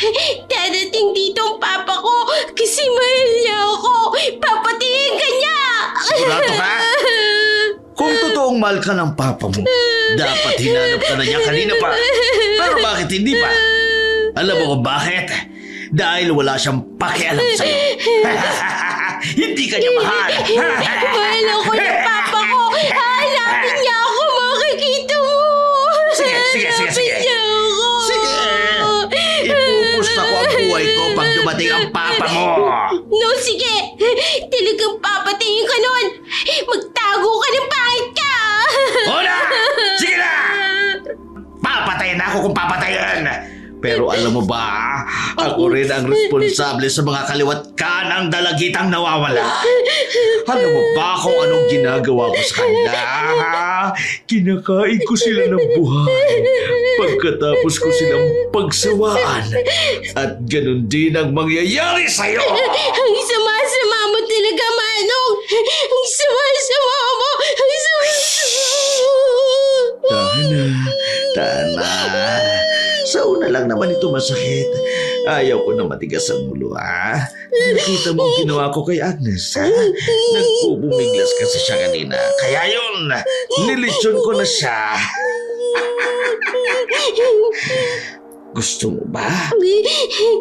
dadating dito ang papa ko kasi mahal niya ako. Papatayin ka niya! Sigurado ka? Kung totoong mahal ka ng papa mo, dapat hinanap ka na niya kanina pa. Pero bakit hindi pa? Alam mo kung bakit? Dahil wala siyang pakialam sa'yo. Hindi ka niya mahal. Mahal ako ng papa ko. Hanapin niya ako, makikita mo. Sige. Hanapin niya ako. Sige. Ipupusta ko ang buhay ko pag dumating ang papa mo. No, sige. Talagang papatayin ka nun. Magtago ka ng pangit ka. Una! Sige na! Papatayin na ako kung papatayin! Pero alam mo ba, ako rin ang responsable sa mga kaliwat kanang dalagitang nawawala. Alam mo ba kung anong ginagawa ko sa kanya? Kinakain ko sila ng buhay. Pagkatapos ko silang pagsawaan. At ganun din ang mangyayari sa'yo! Ang sama-sama mo talaga, Manong. Ang sama-sama mo. Ang sama-sama mo. Tana. Sa una lang naman ito masakit. Ayaw ko na matigas ang ulo, ha? Nakita mo ang ginawa ko kay Agnes, ha? Nagpupumiglas kasi siya kanina. Kaya yun, nilitsyon ko na siya. Gusto mo ba?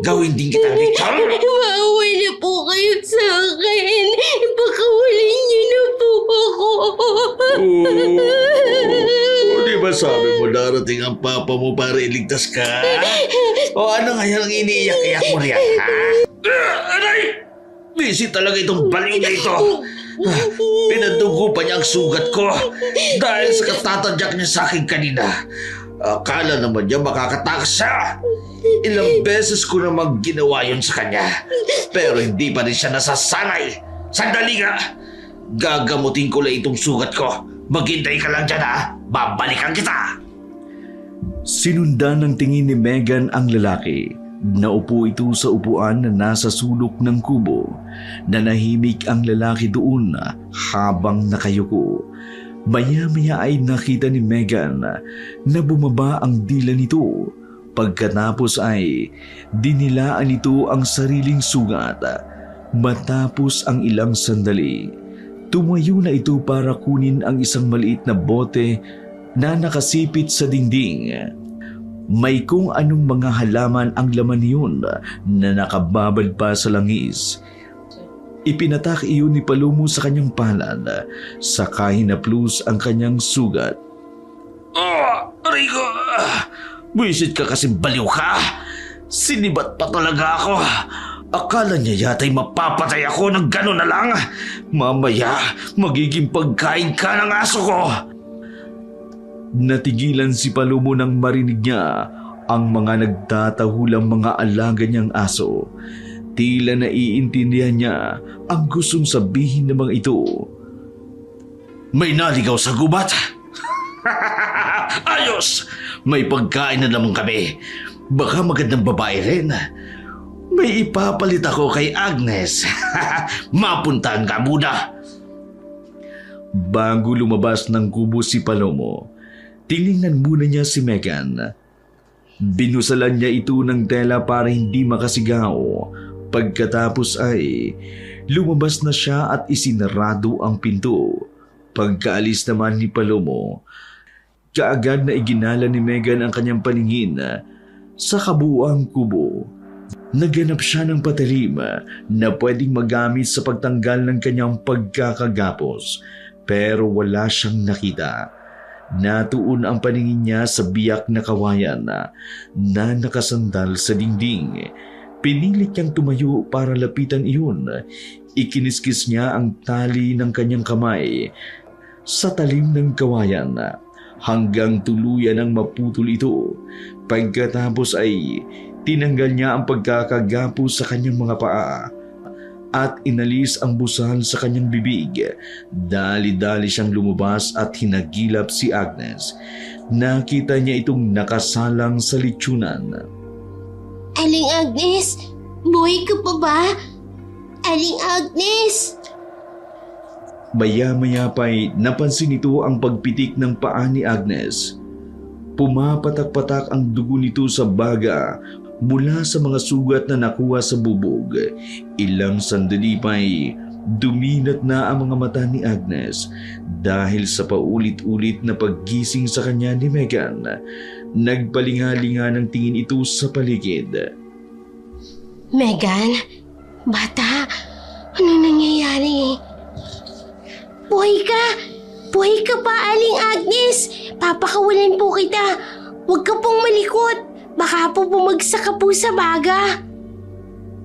Gawin din kita litsyon? Maawa na po kayo sa akin. Pakawalan niyo na po ako. Di ba sabi mo darating ang papa mo para iligtas ka? O ano ngayon ang iniiyak-iyak mo riyan, ha? Aray! Busy talaga itong baliw na ito. Pinadugo pa niya ang sugat ko dahil sa katatadyak niya sa akin kanina. Akala naman niya makakatakas siya. Ilang beses ko namang ginawa yun sa kanya. Pero hindi pa rin siya nasasanay. Sandali nga! Gagamutin ko lang itong sugat ko. Maghintay ka lang dyan, ha? Babalikan kita! Sinundan ng tingin ni Megan ang lalaki. Naupo ito sa upuan na nasa sulok ng kubo. Nanahimik ang lalaki doon habang nakayuko. Maya-maya ay nakita ni Megan na bumaba ang dila nito. Pagkatapos ay dinilaan nito ang sariling sugat. Matapos ang ilang sandali, tumayo na ito para kunin ang isang maliit na bote na nakasipit sa dingding. May kung anong mga halaman ang laman niyon na nakababad pa sa langis. Ipinatak iyon ni Palomo sa kanyang palad, saka hinaplos ang kanyang sugat. Rico! Buisit ka kasi baliw ka! Sinibat pa talaga ako! Akala niya yata'y mapapatay ako ng gano'n na lang! Mamaya, magiging pagkain ka ng aso ko! Natigilan si Palomo nang marinig niya ang mga nagtatahulang mga alaga niyang aso. Tila naiintindihan niya ang gustong sabihin ng mga ito. May naligaw sa gubat! Ayos! May pagkain na naman kami. Baka magandang babae rin. May ipapalit ako kay Agnes. Mapuntahan ka muna. Bago lumabas ng kubo si Palomo, tiningnan muna niya si Megan. Binusalan niya ito ng tela para hindi makasigaw. Pagkatapos ay lumabas na siya at isinarado ang pinto. Pagkaalis naman ni Palomo, kaagad na iginala ni Megan ang kanyang paningin sa kabuuang kubo. Naghanap siya ng patalim na pwedeng magamit sa pagtanggal ng kanyang pagkakagapos, pero wala siyang nakita. Natuon ang paningin niya sa biyak na kawayan na nakasandal sa dingding. Pinilit niyang tumayo para lapitan iyon. Ikiniskis niya ang tali ng kanyang kamay sa talim ng kawayan hanggang tuluyan ang maputol ito. Pagkatapos ay tinanggal niya ang pagkakagapos sa kanyang mga paa at inalis ang busal sa kanyang bibig. Dali-dali siyang lumabas at hinagilap si Agnes. Nakita niya itong nakasalang sa litsunan. Aling Agnes, buhay ka pa ba? Aling Agnes! Maya-maya pa'y napansin ito ang pagpitik ng paa ni Agnes. Pumapatak-patak ang dugo nito sa baga mula sa mga sugat na nakuha sa bubog. Ilang sandali pa'y duminat na ang mga mata ni Agnes dahil sa paulit-ulit na paggising sa kanya ni Megan. Nagpalingalinga ng tingin ito sa paligid. Megan? Bata? Ano nangyayari? Buhay ka! Buhay ka pa, Aling Agnes! Papakawalan po kita! Huwag ka pong malikot! Baka po bumagsak ka po sa baga!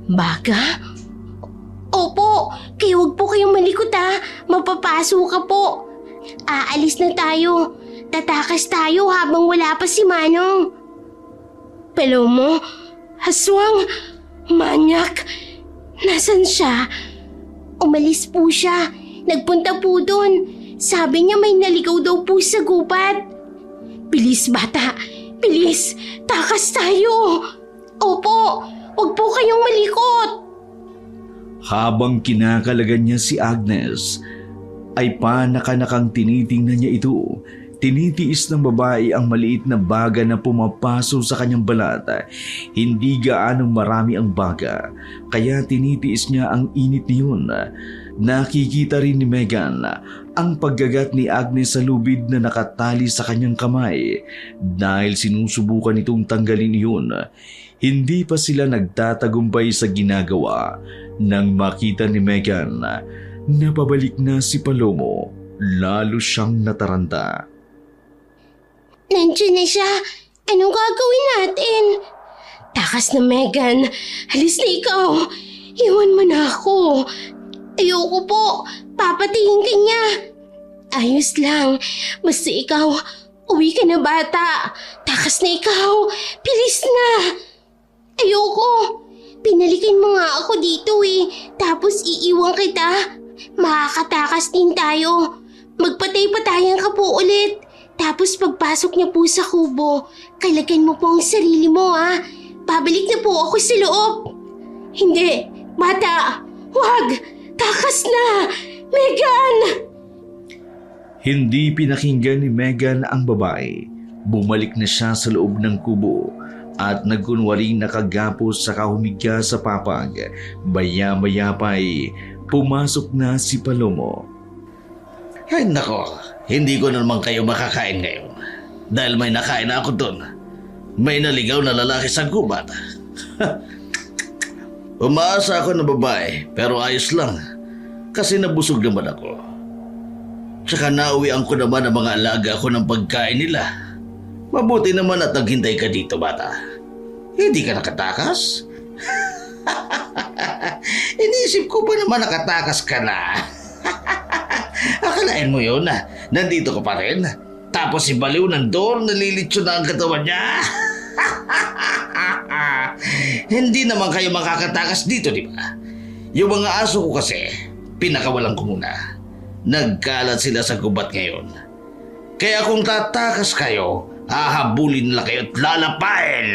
Baga? Opo! Kaya huwag po kayong malikot ha! Mapapaso ka po! Aalis na tayo! Tatakas tayo habang wala pa si Manong! Palomo? Haswang? Manyak? Nasaan siya? Umalis po siya. Nagpunta po doon. Sabi niya may naligaw daw po sa gubat. Bilis bata, bilis. Takas tayo. Opo, huwag po kayong malikot. Habang kinakalagan niya si Agnes, ay panakanakang tinitingnan niya ito. Tinitiis ng babae ang maliit na baga na pumapaso sa kanyang balat. Hindi gaanong marami ang baga, kaya tinitiis niya ang init niyon. Nakikita rin ni Megan ang paggagat ni Agnes sa lubid na nakatali sa kanyang kamay. Dahil sinusubukan itong tanggalin iyon, hindi pa sila nagtatagumpay sa ginagawa nang makita ni Megan na pabalik na si Palomo. Lalo siyang nataranta. Nandiyan na siya. Anong gagawin natin? Takas na, Megan. Halis na ikaw. Iwan mo na ako. Ayoko po. Papatayin ka niya. Ayos lang. Basta ikaw, uwi ka na, bata. Takas na ikaw. Bilis na. Ayoko. Pinalikin mo nga ako dito Tapos iiwan kita. Makakatakas din tayo. Magpatay-patayan ka po ulit. Tapos pagpasok niya po sa kubo, kalagan mo po ang sarili mo Babalik na po ako sa loob. Hindi, bata. Huwag. Takas na. Megan! Hindi pinakinggan ni Megan ang babae. Bumalik na siya sa loob ng kubo at nagkunwaring nakagapos sa kahumiga sa papag. Maya-maya pa'y pumasok na si Palomo. Ay nako, hindi ko na naman kayo makakain ngayon. Dahil may nakain na ako doon. May naligaw na lalaki sa gubat. Umaasa ako na babae, pero ayos lang. Kasi nabusog naman ako. Tsaka nauwian ko naman ang mga alaga ko ng pagkain nila. Mabuti naman at naghintay ka dito, bata. Hindi ka nakatakas? Inisip ko pa naman nakatakas ka na. Akalain mo yun nandito ka pa rin. Tapos si Baliw nandun, nalilitsyo na ang katawan niya. Hindi naman kayo makakatakas dito, di ba? Yung mga aso ko kasi, pinakawalan ko muna. Nagkalat sila sa gubat ngayon. Kaya kung tatakas kayo, hahabulin nila kayo at lalapain.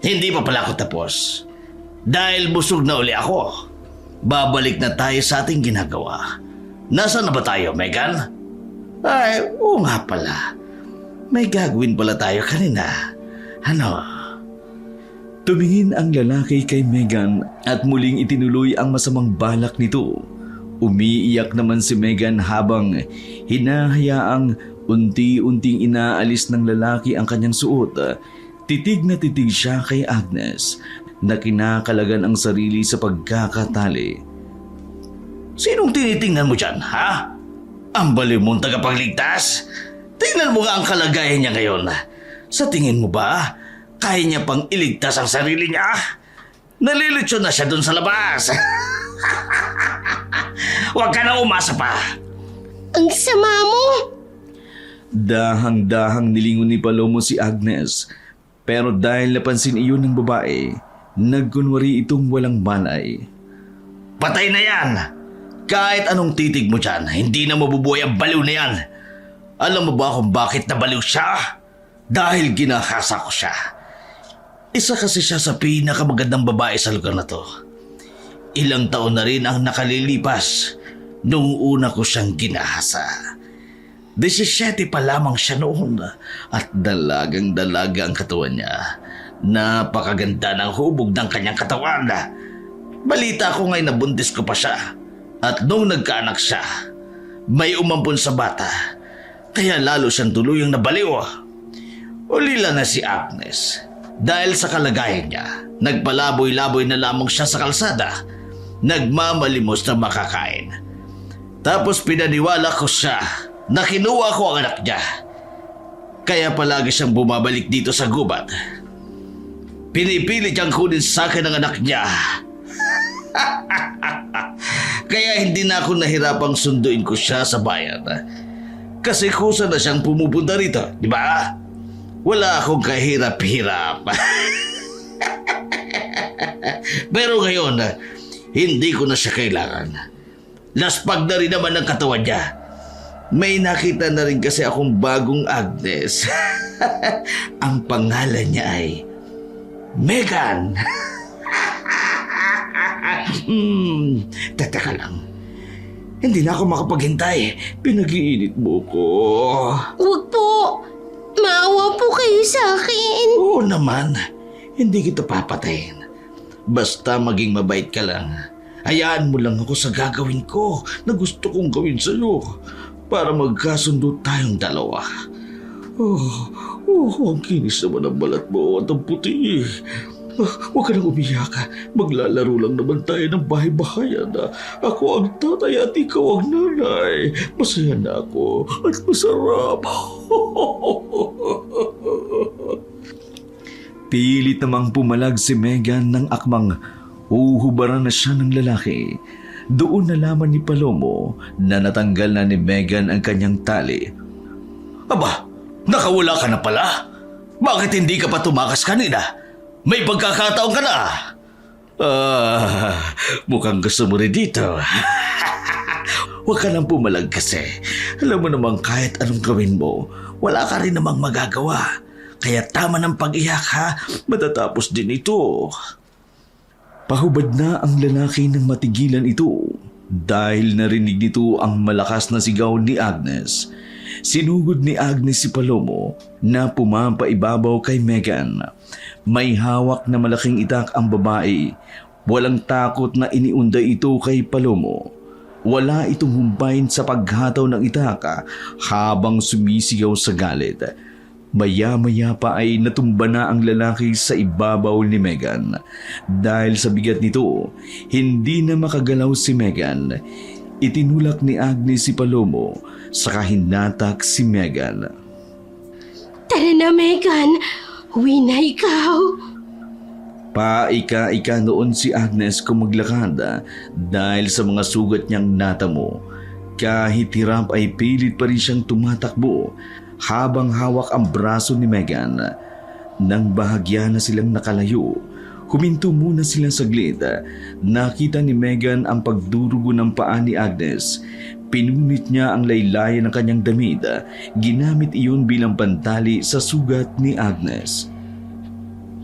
Hindi pa pala ako tapos. Dahil busog na uli ako. Babalik na tayo sa ating ginagawa. Nasaan na ba tayo, Megan? Ay, oo nga pala. May gagawin pala tayo kanina. Ano? Tumingin ang lalaki kay Megan at muling itinuloy ang masamang balak nito. Umiiyak naman si Megan habang hinahayaang unti-unting inaalis ng lalaki ang kanyang suot. Titig na titig siya kay Agnes na kinakalagan ang sarili sa pagkakatali. Sinong tinitingnan mo dyan, ha? Ang baliw mong tagapagligtas? Tingnan mo nga ang kalagayan niya ngayon. Sa tingin mo ba, kaya niya pang iligtas ang sarili niya? Nalilitsyo na siya dun sa labas. Huwag ka na umasa pa. Ang sama mo! Dahang-dahang nilingon ni Palomo si Agnes. Pero dahil napansin iyon ng babae, nagkunwari itong walang malay. Patay na yan! Kahit anong titig mo dyan, hindi na mabubuhay ang baliw na yan. Alam mo ba kung bakit nabaliw siya? Dahil ginahasa ko siya. Isa kasi siya sa pinakamagandang babae sa lugar na to. Ilang taon na rin ang nakalilipas nung una ko siyang ginahasa. 17 pa lamang siya noon at dalagang-dalaga ang katawan niya. Napakaganda ng hubog ng kanyang katawan. Balita ko ngayon na buntis ko pa siya. At nung nagkaanak siya, may umampon sa bata. Kaya lalo siyang tuluyang nabaliw. Ulila na si Agnes. Dahil sa kalagayan niya, nagpalaboy-laboy na lamang siya sa kalsada. Nagmamalimos na makakain. Tapos pinaniwala ko siya na kinuha ko ang anak niya. Kaya palagi siyang bumabalik dito sa gubat. Pinipilit niyang kunin sa akin ang anak niya. Kaya hindi na ako nahirapang sunduin ko siya sa bayan. Kasi kusa na siyang pumupunta rito, di ba? Wala akong kahirap-hirap. Pero ngayon, hindi ko na siya kailangan. Laspag na rin naman ang katawan niya. May nakita na rin kasi akong bagong Agnes. Ang pangalan niya ay Megan. Tataka lang. Hindi na ako makapaghintay. Pinag-iinit mo ko. Huwag po. Maawa po kayo sa akin. Oo naman. Hindi kita papatayin. Basta maging mabait ka lang. Hayaan mo lang ako sa gagawin ko na gusto kong gawin sa'yo para magkasundo tayong dalawa. Ang kinis naman ang balat mo at ang puti. Huwag ka nang umiyak. Maglalaro lang naman tayo ng bahay-bahayan. Ako ang tatay at ikaw ang nanay. Masaya na ako at masarap. Pilit namang pumalag si Megan ng akmang uhubaran na siya ng lalaki. Doon nalaman ni Palomo na natanggal na ni Megan ang kanyang tali. Aba, nakawala ka na pala. Bakit hindi ka pa tumakas kanina? May pagkakataon ka na. Mukhang gusto mo rin dito. Huwag ka nang pumalag kasi. Alam mo namang kahit anong gawin mo, wala ka rin namang magagawa. Kaya tama ng pag-iyak ha, matatapos din ito. Pahubad na ang lalaki nang matigilan ito dahil narinig nito ang malakas na sigaw ni Agnes. Sinugod ni Agnes si Palomo na pumapaibabaw kay Megan. May hawak na malaking itak ang babae. Walang takot na iniunday ito kay Palomo. Wala itong humbayin sa paghataw ng itak habang sumisigaw sa galit. Maya-maya pa ay natumba na ang lalaki sa ibabaw ni Megan. Dahil sa bigat nito, hindi na makagalaw si Megan. Itinulak ni Agnes si Palomo saka hinatak si Megan. Tara na, Megan. Uwi na ikaw. Paika-ika noon si Agnes kung maglakad dahil sa mga sugat niyang natamo. Kahit hirap ay pilit pa rin siyang tumatakbo habang hawak ang braso ni Megan. Nang bahagya na silang nakalayo, huminto muna sila saglit. Nakita ni Megan ang pagdurugo ng paa ni Agnes. Pinunit niya ang laylayan ng kanyang damit. Ginamit iyon bilang pantali sa sugat ni Agnes.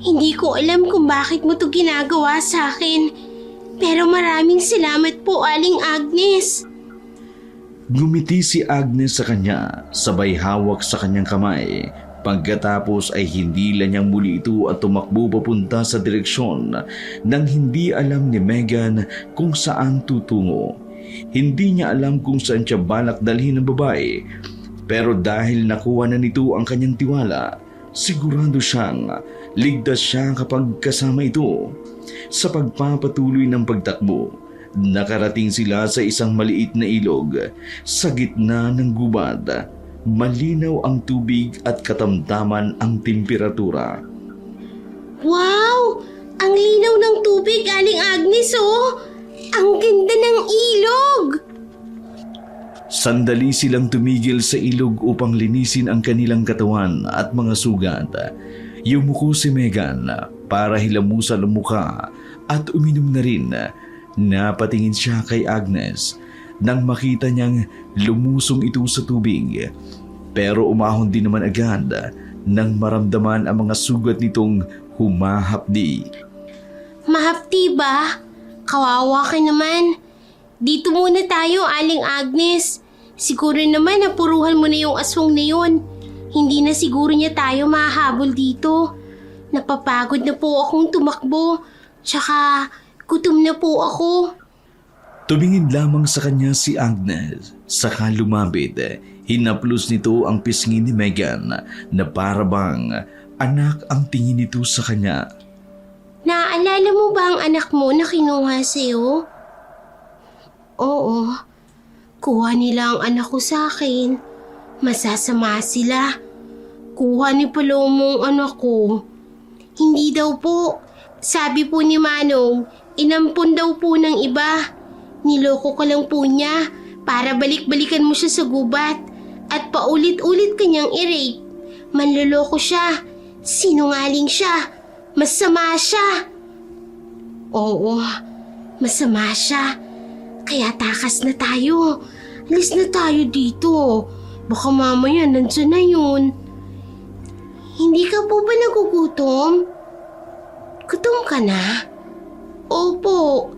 Hindi ko alam kung bakit mo to ginagawa sa akin. Pero maraming salamat po, Aling Agnes. Ngumiti si Agnes sa kanya, sabay hawak sa kanyang kamay. Pagkatapos ay hinila niyang muli ito at tumakbo papunta sa direksyon nang hindi alam ni Megan kung saan tutungo. Hindi niya alam kung saan siya balak dalhin ng babae, pero dahil nakuha na nito ang kanyang tiwala, sigurado siyang ligtas siya kapag kasama ito. Sa pagpapatuloy ng pagtakbo, nakarating sila sa isang maliit na ilog. Sa gitna ng gubad, malinaw ang tubig at katamtaman ang temperatura. Wow! Ang linaw ng tubig, Aling Agnes, oh! Ang ganda ng ilog! Sandali silang tumigil sa ilog upang linisin ang kanilang katawan at mga sugat. Yumuko si Megan para hilamusan ang mukha at uminom na rin. Napatingin siya kay Agnes nang makita niyang lumusong ito sa tubig. Pero umahon din naman agad nang maramdaman ang mga sugat nitong humahapdi. Mahapdi ba? Kawawa ka naman. Dito muna tayo, Aling Agnes. Siguro naman napuruhan mo na yung aswang na yun. Hindi na siguro niya tayo mahahabol dito. Napapagod na po akong tumakbo. Tsaka gutom na po ako. Tumingin lamang sa kanya si Agnes, saka lumapit. Hinaplos nito ang pisngi ni Megan na para bang anak ang tingin nito sa kanya. Naaalala mo ba ang anak mo na kinuha sa'yo? Oo. Kuha nila ang anak ko sa akin. Masasama sila. Kuha ni Palomo ang anak ko. Hindi daw po. Sabi po ni Manong, inampun daw po ng iba. Niloko ka lang po niya para balik-balikan mo siya sa gubat at paulit-ulit kanyang i-rape. Manloloko siya. Sinungaling siya. Masama siya. Oo, masama siya. Kaya takas na tayo. Alis na tayo dito. Baka mamaya nandyan na yun. Hindi ka po ba nagugutom? Gutom ka na? Opo.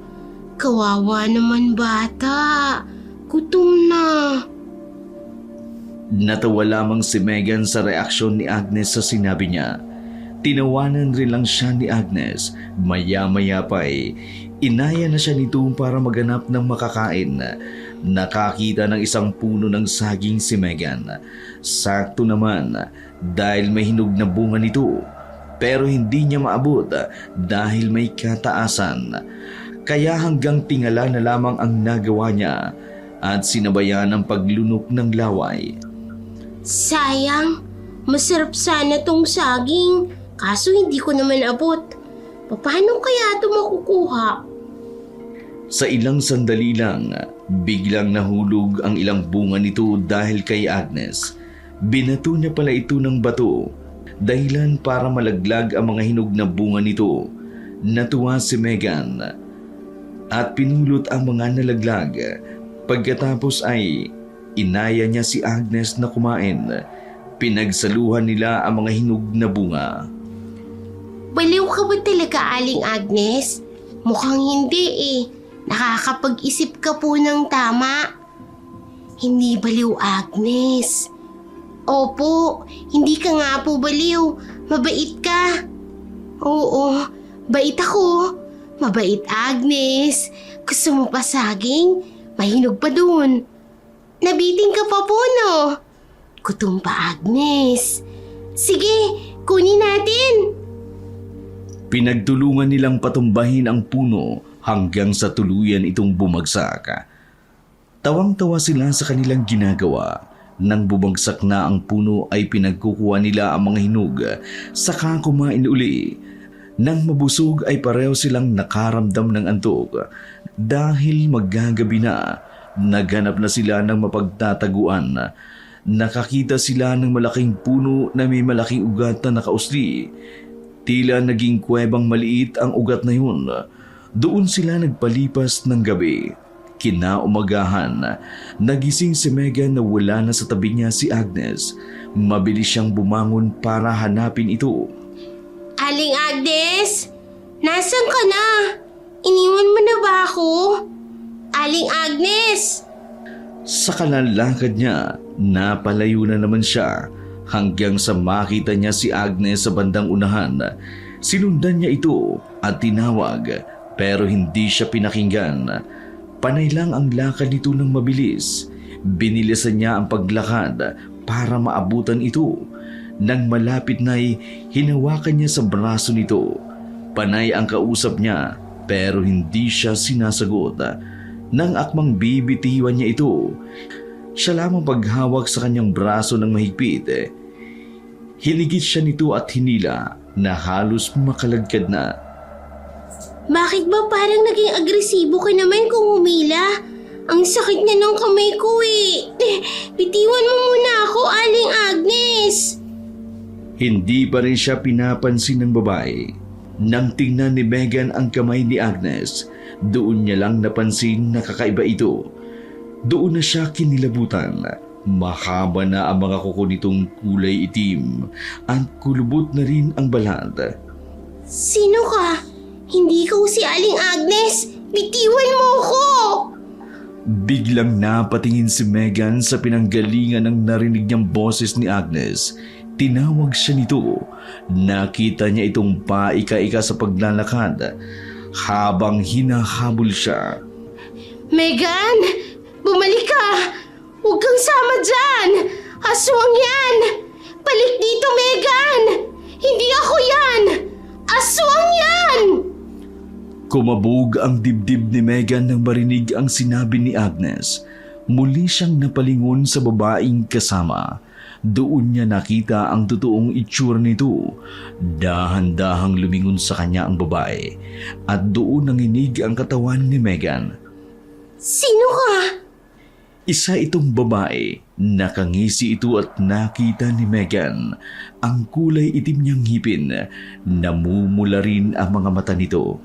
Kawawa naman bata. Gutom na. Natawa lamang si Megan sa reaksyon ni Agnes sa sinabi niya. Tinawanan rin lang siya ni Agnes. Maya-maya pa inaya na siya nito para maganap ng makakain. Nakakita ng isang puno ng saging si Megan. Sakto naman dahil may hinog na bunga nito. Pero hindi niya maabot dahil may kataasan. Kaya hanggang tingala na lamang ang nagawa niya at sinabayan ang paglunok ng laway. Sayang, masarap sana tong saging. Kaso hindi ko naman abot. Paano kaya ito makukuha? Sa ilang sandali lang, biglang nahulog ang ilang bunga nito dahil kay Agnes. Binato niya pala ito ng bato, dahilan para malaglag ang mga hinog na bunga nito. Natuwa si Megan at pinulot ang mga nalaglag. Pagkatapos ay inaya niya si Agnes na kumain. Pinagsaluhan nila ang mga hinog na bunga. Baliw ka ba talaga, Aling Agnes? Mukhang hindi eh. Nakakapag-isip ka po ng tama. Hindi baliw, Agnes. Opo, hindi ka nga po baliw. Mabait ka. Oo, bait ako. Mabait, Agnes. Gusto mo pa saging? Mahinog pa dun. Nabiting ka pa po, no? Gutom pa, Agnes. Sige, kunin natin. Pinagtulungan nilang patumbahin ang puno hanggang sa tuluyan itong bumagsak. Tawang-tawa sila sa kanilang ginagawa. Nang bumagsak na ang puno ay pinagkukuha nila ang mga hinog, saka kumain uli. Nang mabusog ay pareho silang nakaramdam ng antok. Dahil maggagabi na, naghanap na sila ng mapagtataguan. Nakakita sila ng malaking puno na may malaking ugat na nakausli. Tila naging kuwebang maliit ang ugat na yun. Doon sila nagpalipas ng gabi. Kinaumagahan, nagising si Megan na wala na sa tabi niya si Agnes. Mabilis siyang bumangon para hanapin ito. Aling Agnes, nasan ka na? Iniwan mo na ba ako? Aling Agnes! Sa kalalakad niya, napalayo na naman siya hanggang sa makita niya si Agnes sa bandang unahan. Sinundan niya ito at tinawag pero hindi siya pinakinggan. Panay lang ang lakad nito ng mabilis. Binilisan niya ang paglakad para maabutan ito. Nang malapit na'y hinawakan niya sa braso nito. Panay ang kausap niya pero hindi siya sinasagot. Nang akmang bibitiwan niya ito, siya lamang paghawak sa kanyang braso ng mahigpit. Hinigit siya nito at hinila na halos makalagkad na. Bakit ba parang naging agresibo ka naman kung humila? Ang sakit na ng kamay ko eh. Bitiwan mo muna ako, Aling Agnes. Hindi pa rin siya pinapansin ng babae. Nang tingnan ni Megan ang kamay ni Agnes, doon niya lang napansin na kakaiba ito. Doon na siya kinilabutan. Mahaba na ang mga kuko nitong kulay itim at kulubot na rin ang balat. Sino ka? Hindi ko si Aling Agnes. Bitiwan mo ako! Biglang napatingin si Megan sa pinanggalingan ng narinig niyang boses ni Agnes. Tinawag siya nito. Nakita niya itong paika-ika sa paglalakad habang hinahabol siya. Megan! Bumalik ka! Huwag kang sama dyan! Aswang yan! Balik dito, Megan! Hindi ako yan! Aswang yan! Kumabog ang dibdib ni Megan nang marinig ang sinabi ni Agnes. Muli siyang napalingon sa babaeng kasama. Doon niya nakita ang totoong itsura nito. Dahan-dahang lumingon sa kanya ang babae at doon nanginig ang katawan ni Megan. Sino ka? Isa itong babae. Nakangisi ito at nakita ni Megan ang kulay itim niyang ngipin. Namumula rin ang mga mata nito.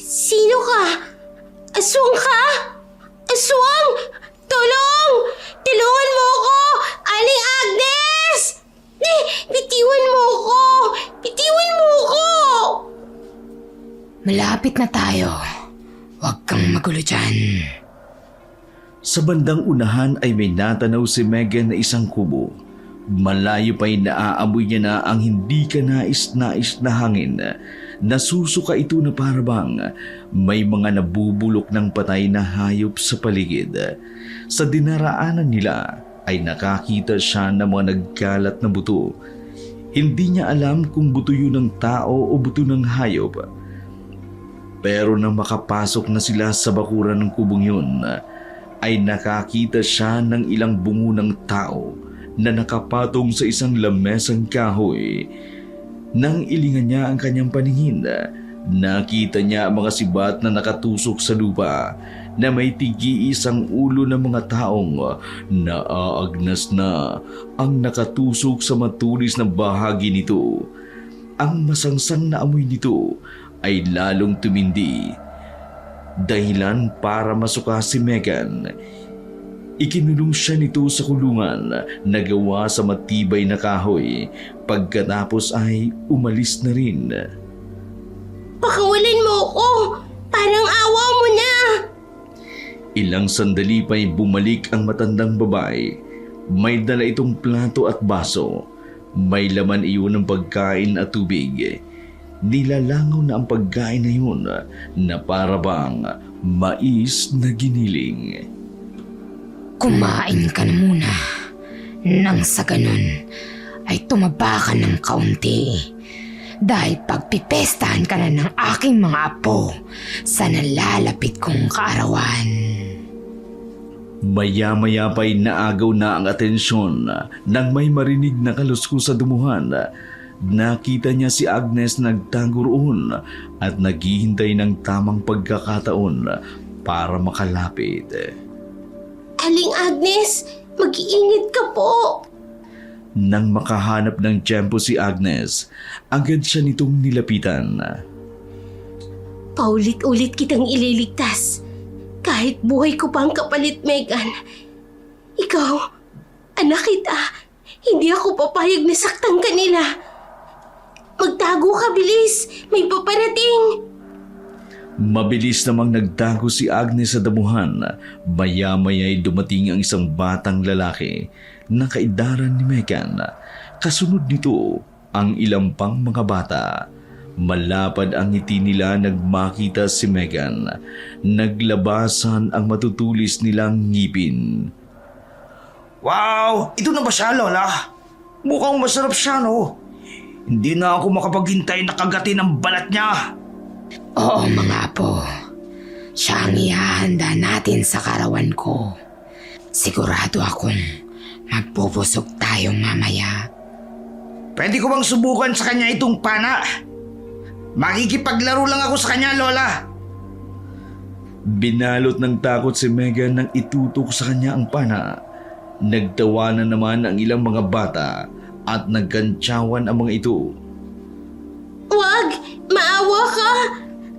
Sino ka? Aswang ka? Aswang! Tulong! Tulungan mo ako! Aling Agnes! Bitiwan mo ako! Bitiwan mo ako! Malapit na tayo. Huwag kang magulo dyan. Sa bandang unahan ay may natanaw si Megan na isang kubo. Malayo pa'y naaamoy niya na ang hindi ka nais-nais na hangin. Nasusuka ito na parabang may mga nabubulok ng patay na hayop sa paligid. Sa dinaraanan nila ay nakakita siya ng mga nagkalat na buto. Hindi niya alam kung buto yun ng tao o buto ng hayop. Pero nang makapasok na sila sa bakuran ng kubong yun, ay nakakita siya ng ilang bungo ng tao na nakapatong sa isang lamesang kahoy. Nang ilingan niya ang kanyang paningin, nakita niya ang mga sibat na nakatusok sa lupa na may tigi-isang ulo ng mga taong naaagnas na ang nakatusok sa matulis na bahagi nito. Ang masangsang na amoy nito ay lalong tumindi. Dahilan para masuka si Megan. Ikinulong siya nito sa kulungan na gawa sa matibay na kahoy. Pagkatapos ay umalis na rin. Pakawalan mo ako! Parang awa mo na! Ilang sandali pa'y bumalik ang matandang babae. May dala itong plato at baso. May laman iyon ng pagkain at tubig. Nilalangaw na ang pagkain na yun na parabang mais na giniling. Kumain ka na muna. Nang sa ganun ay tumaba ka ng kaunti. Dahil pagpipestahan ka na ng aking mga apo sa nalalapit kong kaarawan. Maya-maya pa'y naagaw na ang atensyon nang may marinig na kaluskos sa dumuhan. Nakita niya si Agnes nagtago roon at naghihintay ng tamang pagkakataon para makalapit. Aling Agnes, mag-iingat ka po! Nang makahanap ng tiyempo si Agnes, agad siya nitong nilapitan. Paulit-ulit kitang ililigtas. Kahit buhay ko pang kapalit, Megan. Ikaw, anak kita, hindi ako papayag na saktan ka nila. Magtago ka, bilis! May paparating! Mabilis namang nagtago si Agnes sa damuhan. Maya-maya'y dumating ang isang batang lalaki na kaedaran ni Megan. Kasunod nito ang ilang pang mga bata. Malapad ang ngiti nila nagmakita si Megan. Naglabasan ang matutulis nilang ngipin. Wow! Ito na ba siya, Lola? Mukhang masarap siya, no? Hindi na ako makapaghintay na kagatin ang balat niya. Oo mga apo. Siya ang ihahanda natin sa karawan ko. Sigurado akong magpupusok tayo mamaya. Pwede ko bang subukan sa kanya itong pana? Makikipaglaro lang ako sa kanya, Lola. Binalot ng takot si Megan nang itutok sa kanya ang pana. Nagtawanan naman ang ilang mga bata at nagkantsawan ang mga ito. Wag! Maawa ka!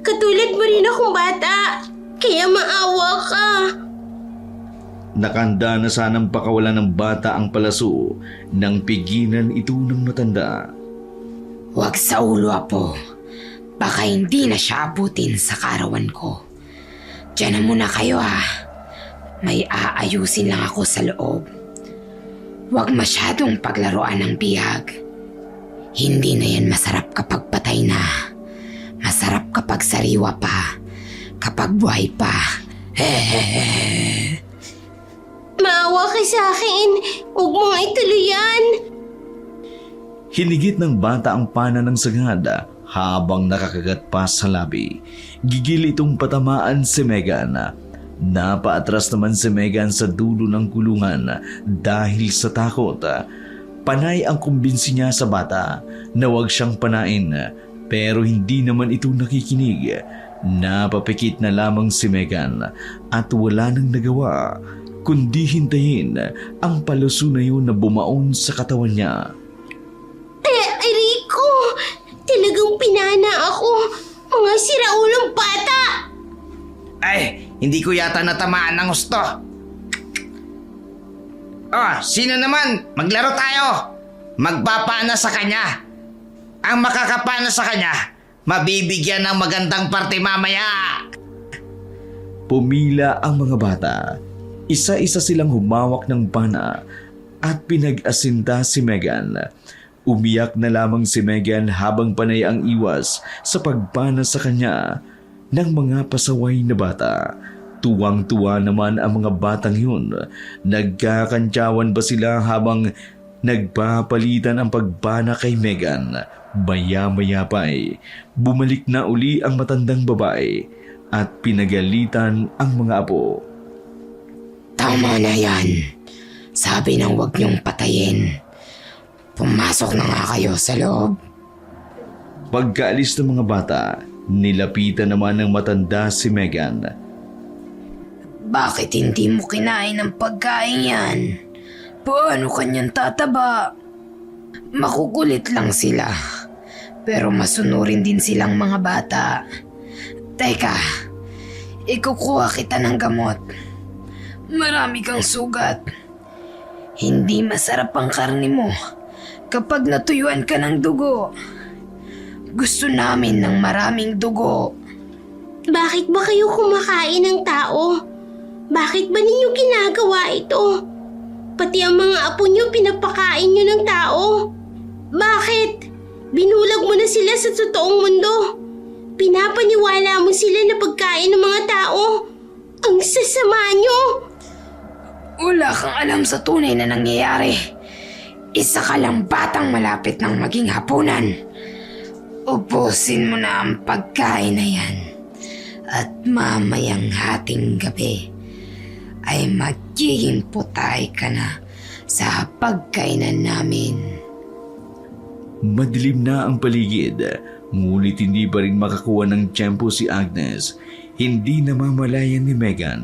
Katulad mo rin akong bata. Kaya maawa ka. Nakanda na sanang pakawalan ng bata ang palaso nang pigilan ito ng matanda. Huwag sa ulo, apo. Baka hindi na siya abutin sa karawan ko. Diyan na muna kayo May aayusin lang ako sa loob. Huwag masyadong paglaruan ng bihag. Hindi na yan masarap kapag patay na. Masarap kapag sariwa pa. Kapag buhay pa. Maawa ka sa akin. Huwag mong ituloy yan. Hinigit ng bata ang pana ng sagada habang nakakagat pa sa labi. Gigil itong patamaan si Megan. Napaatras naman si Megan sa dulo ng kulungan dahil sa takot. Panay ang kumbinsi niya sa bata na huwag siyang panain, pero hindi naman ito nakikinig. Napapikit na lamang si Megan at wala nang nagawa kundi hintayin ang palaso na yun na bumaon sa katawan niya. Rico! Talagang pinana ako. Mga siraulang bata! Ay, hindi ko yata natamaan ng gusto. Sino naman? Maglaro tayo. Magpapana sa kanya. Ang makakapana sa kanya, mabibigyan ng magandang parte mamaya. Pumila ang mga bata. Isa-isa silang humawak ng bana at pinag-asinda si Megan. Umiyak na lamang si Megan habang panay ang iwas sa pagbana sa kanya ng mga pasaway na bata. Tuwang-tuwa naman ang mga batang yun. Nagkakantyawan ba sila habang nagpapalitan ang pagbana kay Megan? Maya-maya pa ay bumalik na uli ang matandang babae at pinagalitan ang mga apo. Tama na yan. Sabi nang huwag niyong patayin. Pumasok na nga kayo sa loob. Pagkaalis ng mga bata, nilapitan naman ng matanda si Megan. Bakit hindi mo kinain ang pagkain yan? Paano kanyang tataba? Makukulit lang sila. Pero masunurin din silang mga bata. Teka, ikukuha kita ng gamot. Marami kang sugat. Hindi masarap ang karne mo kapag natuyuan ka ng dugo. Gusto namin ng maraming dugo. Bakit ba kayo kumakain ng tao? Bakit ba ninyo ginagawa ito? Pati ang mga apo nyo pinapakain nyo ng tao. Bakit? Binulag mo na sila sa totoong mundo. Pinapaniwala mo sila na pagkain ng mga tao. Ang sasama nyo. Wala kang alam sa tunay na nangyayari. Isa ka lang batang malapit ng maging hapunan. Ubusin mo na ang pagkain na yan. At mamayang hating gabi ay magiging putay ka na sa pagkainan namin. Madilim na ang paligid, ngunit hindi pa rin makakuha ng tiyempo si Agnes. Hindi namamalayan ni Megan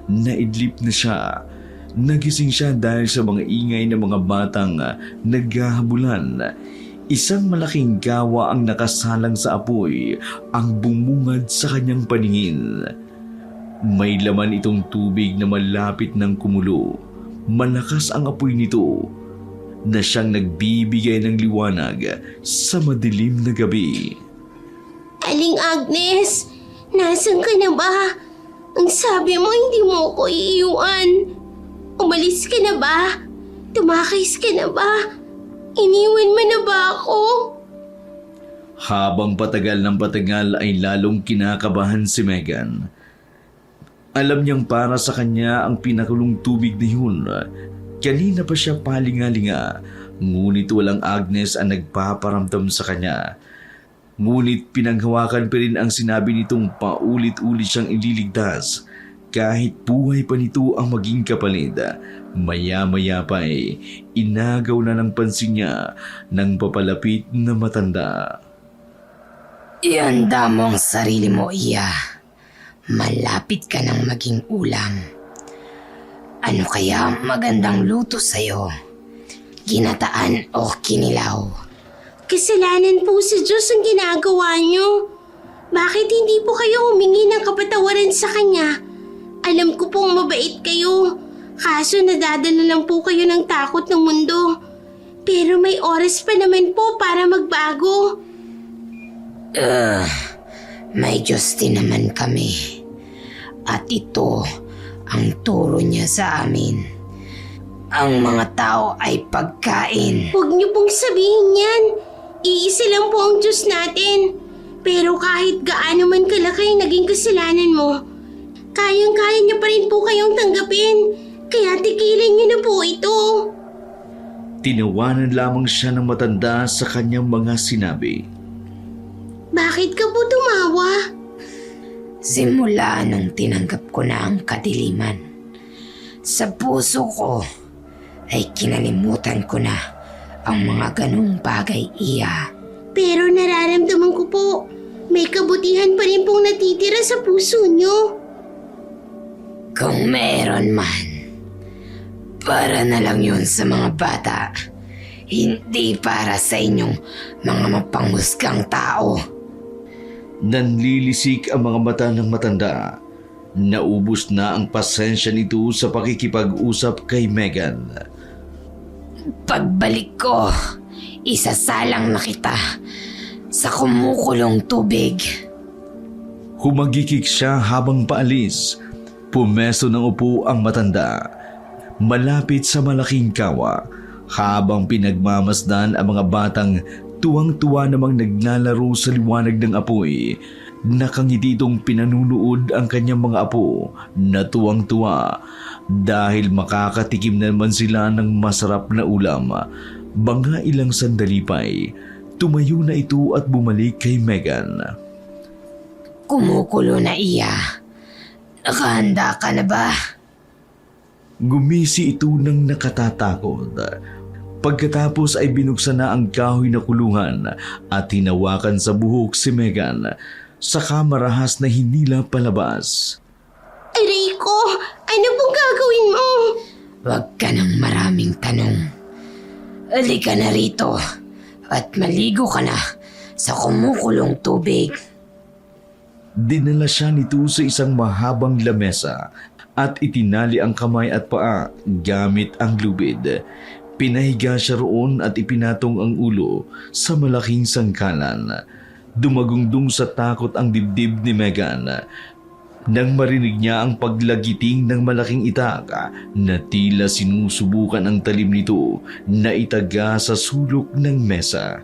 na idlip na siya. Nagising siya dahil sa mga ingay ng mga batang naghahabulan. Isang malaking gawa ang nakasalang sa apoy ang bumungad sa kanyang paningin. May laman itong tubig na malapit ng kumulo. Malakas ang apoy nito na siyang nagbibigay ng liwanag sa madilim na gabi. Aling Agnes, nasan ka na ba? Ang sabi mo hindi mo ako iiwan. Umalis ka na ba? Tumakis ka na ba? Iniwan mo na ba ako? Habang patagal ng patagal ay lalong kinakabahan si Megan. Alam niyang para sa kanya ang pinakulong tubig na yun. Kanina pa siya palingalinga, ngunit walang Agnes ang nagpaparamdam sa kanya. Ngunit pinanghawakan pa rin ang sinabi nitong paulit-ulit siyang ililigtas. Kahit buhay pa nito ang maging kapalit, maya-maya pa ay inagaw na ng pansin niya ng papalapit na matanda. Ihanda mo ang sarili mo, Iya. Malapit ka nang maging ulam. Ano kaya ang magandang luto sa'yo? Ginataan o kinilaw? Kasalanan po sa Diyos ang ginagawa niyo. Bakit hindi po kayo humingi ng kapatawaran sa Kanya? Alam ko pong mabait kayo. Kaso nadadala lang po kayo ng takot ng mundo. Pero may oras pa naman po para magbago. May Diyos din naman kami. At ito ang turo niya sa amin. Ang mga tao ay pagkain. Huwag niyo pong sabihin yan. Iisa lang po ang Diyos natin. Pero kahit gaano man kalaki ang naging kasalanan mo, kayang-kaya niya pa rin po kayong tanggapin. Kaya tigilan niyo na po ito. Tinawanan lamang siya ng matanda sa kanyang mga sinabi. Bakit ka po tumawa? Simula nung tinanggap ko na ang kadiliman, sa puso ko ay kinalimutan ko na ang mga ganung bagay, Iya. Pero nararamdaman ko po, may kabutihan pa rin pong natitira sa puso niyo. Kung meron man, para na lang yun sa mga bata, hindi para sa inyong mga mapanghusgang tao. Nanlilisik ang mga mata ng matanda. Naubos na ang pasensya nito sa pakikipag-usap kay Megan. Pagbalik ko, isasalang na kita sa kumukulong tubig. Humagikik siya habang paalis. Pumesto ng upo ang matanda, malapit sa malaking kawa, habang pinagmamasdan ang mga batang tuwang-tuwa namang naglalaro sa liwanag ng apoy. Nakangiti itong pinanunood ang kanyang mga apo na tuwang-tuwa dahil makakatikim naman sila ng masarap na ulam. Mga ilang sandali pa'y tumayo na ito at bumalik kay Megan. Kumukulo na iya. Nakahanda ka na ba? Gumisi ito ng nakatatakot. Pagkatapos ay binuksan na ang kahoy na kulungan at hinawakan sa buhok si Megan. Saka marahas na hinila palabas. Aray ko, ano pong gagawin mo? Huwag ka ng maraming tanong. Halika na rito at maligo ka na sa kumukulong tubig. Dinala siya nito sa isang mahabang lamesa at itinali ang kamay at paa gamit ang lubid. Pinahiga siya roon at ipinatong ang ulo sa malaking sangkalan. Dumagungdong sa takot ang dibdib ni Megan nang marinig niya ang paglagiting ng malaking itak na tila sinusubukan ang talim nito na itaga sa sulok ng mesa.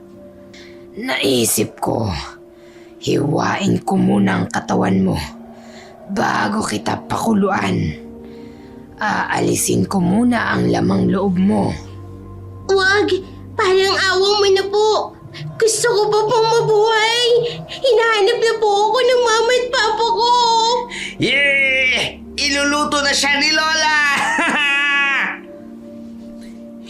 Naisip ko, hiwain ko muna ang katawan mo bago kita pakuluan. Aalisin ko muna ang lamang loob mo. Wag, parang awang mo na po. Gusto ko pa pong mabuhay. Hinahanap na po ako ng mama at papa ko. Yay! Iluluto na siya ni Lola!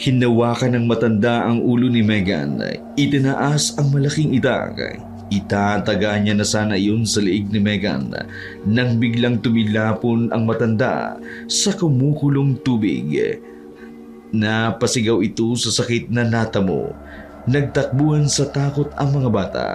Hinawakan ng matanda ang ulo ni Megan. Itinaas ang malaking itak. Itataga niya na sana iyon sa liig ni Megan nang biglang tumilapon ang matanda sa kumukulong tubig. Napasigaw ito sa sakit na natamo. Nagtakbuhan sa takot ang mga bata.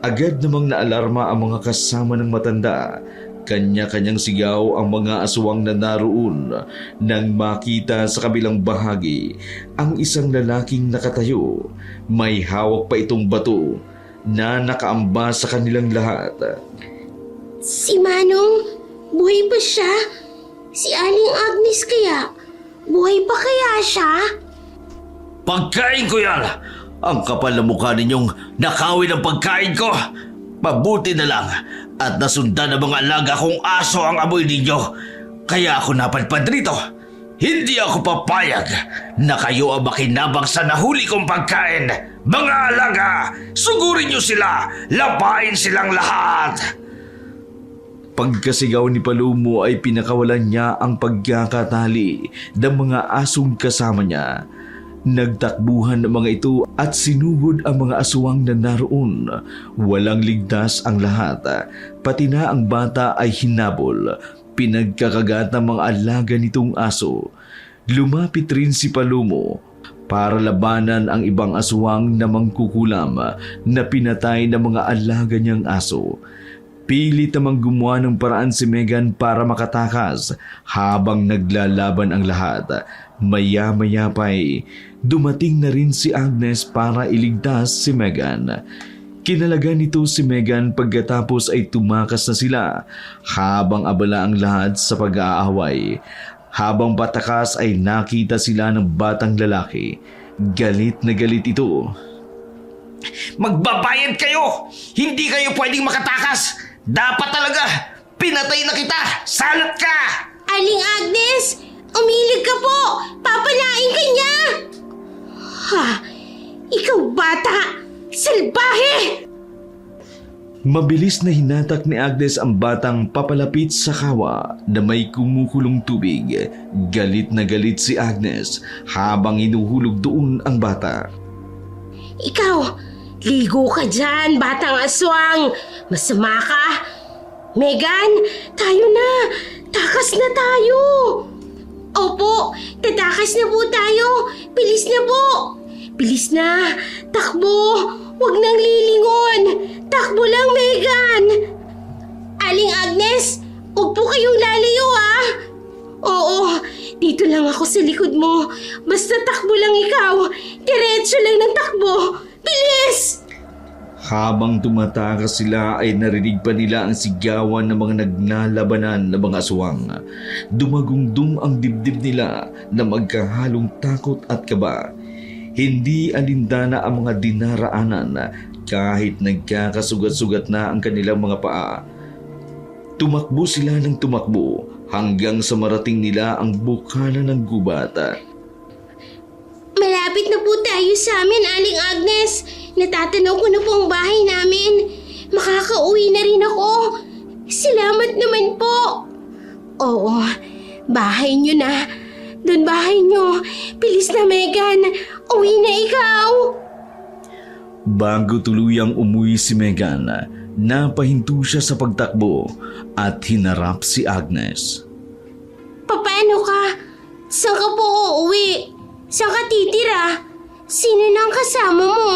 Agad namang naalarma ang mga kasama ng matanda. Kanya-kanyang sigaw ang mga aswang na naroon nang makita sa kabilang bahagi ang isang lalaking nakatayo. May hawak pa itong bato na nakaamba sa kanilang lahat. Si Manong, buhay pa siya? Si Aling Agnes kaya? Buhay pa kaya siya? Pagkain ko yan! Ang kapal na mukha ninyong nakawin ang pagkain ko! Mabuti na lang at nasundan ng mga alaga kong aso ang amoy ninyo. Kaya ako napadpad rito. Hindi ako papayag na kayo ang makinabang sa nahuli kong pagkain. Mga alaga, sugurin niyo sila! Labain silang lahat! Pagkasigaw ni Palomo ay pinakawalan niya ang pagkakatali ng mga asong kasama niya. Nagtakbuhan ang mga ito at sinugod ang mga aswang na naroon. Walang ligtas ang lahat. Pati na ang bata ay hinabol. Pinagkakagat ng mga alaga nitong aso. Lumapit rin si Palomo para labanan ang ibang aswang na mangkukulam na pinatay ng mga alaga niyang aso. Pilit namang gumawa ng paraan si Megan para makatakas habang naglalaban ang lahat. Maya-maya pa'y dumating na rin si Agnes para iligtas si Megan. Kinalaga nito si Megan pagkatapos ay tumakas na sila habang abala ang lahat sa pag-aaway. Habang patakas ay nakita sila ng batang lalaki. Galit na galit ito. Magbabayad kayo! Hindi kayo pwedeng makatakas! Dapat talaga! Pinatay na kita! Salot ka! Aling Agnes, umilig ka po! Papalain ka niya! Ha! Ikaw bata! Salbahe! Mabilis na hinatak ni Agnes ang batang papalapit sa kawa na may kumukulong tubig. Galit na galit si Agnes habang hinuhulog doon ang bata. Ikaw, ligo ka dyan, batang aswang! Masama ka! Megan, tayo na! Takas na tayo! Opo, tatakas na po tayo! Bilis na po! Bilis na! Takbo! Huwag nang lilingon! Takbo lang, Megan! Aling Agnes, huwag po kayong lalayo, ha? Oo, dito lang ako sa likod mo. Basta takbo lang ikaw. Diretso lang ng takbo. Bilis! Habang tumatakas sila ay narinig pa nila ang sigawan ng mga naglalabanan na mga aswang. Dumagungdong ang dibdib nila na magkahalong takot at kaba. Hindi alindana ang mga dinaraanan kahit nagkakasugat-sugat na ang kanilang mga paa. Tumakbo sila ng tumakbo hanggang sa marating nila ang bukana ng gubat. Malapit na po tayo sa amin, Aling Agnes. Natatanaw ko na po ang bahay namin. Makakauwi na rin ako. Salamat naman po. Oo, bahay nyo na. Doon bahay nyo. Bilis na, Megan. Uwi na ikaw. Bago tuluyang umuwi si Megan, napahinto siya sa pagtakbo at hinarap si Agnes. Paano ka? Saan ka po uuwi? Saan ka titira? Sino nang kasama mo?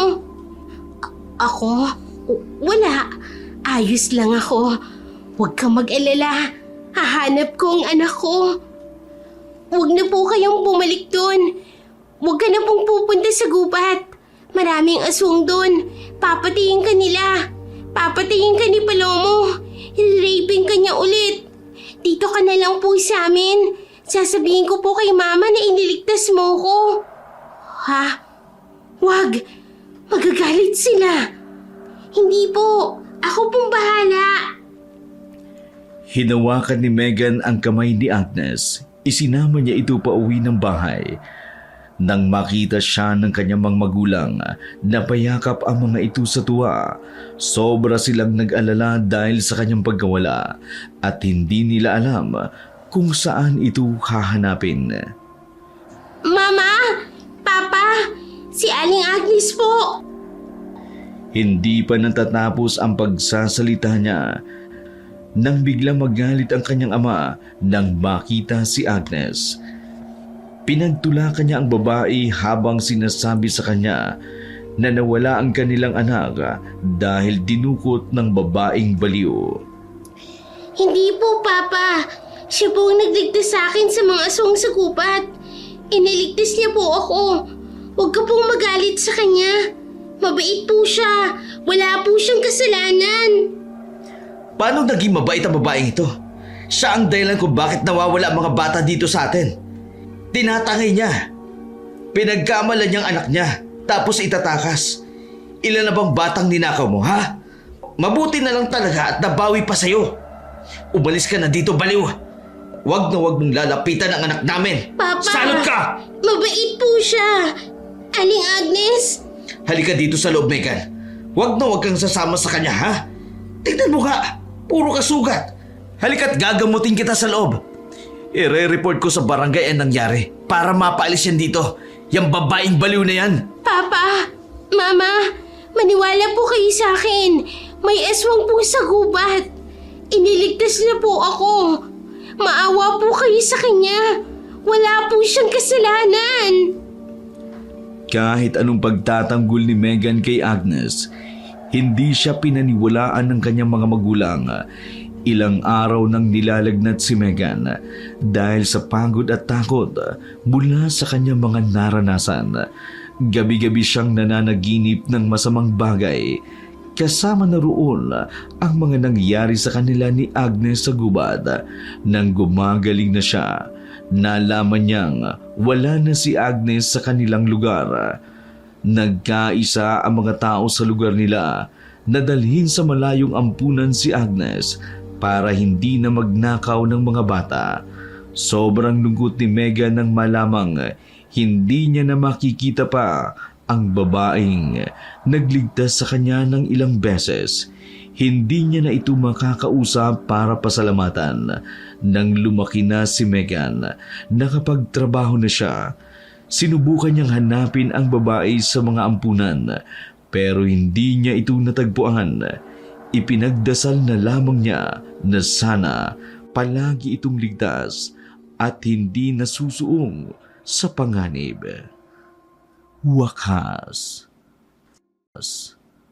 Ako? Wala. Ayos lang ako. Huwag kang mag-alala. Hahanap ko ang anak ko. Huwag na po kayong bumalik doon. Huwag ka na pong pupunta sa gubat. Maraming aswang doon. Papatayin ka nila. Papatayin ka ni Palomo. I-raping ka niya ulit. Dito ka na lang po sa amin. Sasabihin ko po kay Mama na iniligtas mo ko. Ha? Wag. Magagalit sila. Hindi po. Ako pong bahala. Hinawakan ni Megan ang kamay ni Agnes. Isinama niya ito pa uwi ng bahay. Nang makita siya ng kanyang mga magulang, napayakap ang mga ito sa tuwa. Sobra silang nag-alala dahil sa kanyang pagkawala at hindi nila alam kung saan ito hahanapin. Mama! Papa! Si Aling Agnes po! Hindi pa natatapos ang pagsasalita niya nang biglang magalit ang kanyang ama nang makita si Agnes. Pinagtulakan niya ang babae habang sinasabi sa kanya na nawala ang kanilang anak dahil dinukot ng babaeng baliw. Hindi po, Papa. Siya po ang nagligtas sa akin sa mga aswang sa gubat. Iniligtas niya po ako. Huwag ka pong magalit sa kanya. Mabait po siya. Wala po siyang kasalanan. Paano naging mabait ang babaeng ito? Siya ang dahilan kung bakit nawawala ang mga bata dito sa atin. Tinatangay niya. Pinagkamalan niyang anak niya, tapos itatakas. Ilan na bang batang ninakaw mo, ha? Mabuti na lang talaga at nabawi pa sa'yo. Umalis ka na dito, baliw. Huwag na huwag mong lalapitan ang anak namin. Papa! Salot ka! Mabait po siya. Aling Agnes? Halika dito sa loob, Megan. Huwag na huwag kang sasama sa kanya, ha? Tignan mo ka, puro ka sugat. Halika't gagamutin kita sa loob. I-report ko sa barangay ang nangyari para mapaalis yan dito. Yung babaeng baliw na yan. Papa! Mama! Maniwala po kayo sa akin. May aswang po sa gubat. Iniligtas na po ako. Maawa po kayo sa kanya. Wala po siyang kasalanan. Kahit anong pagtatanggol ni Megan kay Agnes, hindi siya pinaniwalaan ng kanyang mga magulang. Ilang araw nang nilalagnat si Megan dahil sa pagod at takot mula sa kanyang mga naranasan. Gabi-gabi siyang nananaginip ng masamang bagay. Kasama na roon ang mga nangyari sa kanila ni Agnes sa gubat. Nang gumagaling na siya, nalaman niyang wala na si Agnes sa kanilang lugar. Nagkaisa ang mga tao sa lugar nila na dalhin sa malayong ampunan si Agnes para hindi na magnakaw ng mga bata. Sobrang lungkot ni Megan nang malamang hindi niya na makikita pa ang babaeng nagligtas sa kanya ng ilang beses. Hindi niya na ito makakausap para pasalamatan. Nang lumaki na si Megan, nakapagtrabaho na siya. Sinubukan niyang hanapin ang babae sa mga ampunan pero hindi niya ito natagpuan. Ipinagdasal na lamang niya na sana palagi itong ligtas at hindi nasusuong sa panganib. Wakas.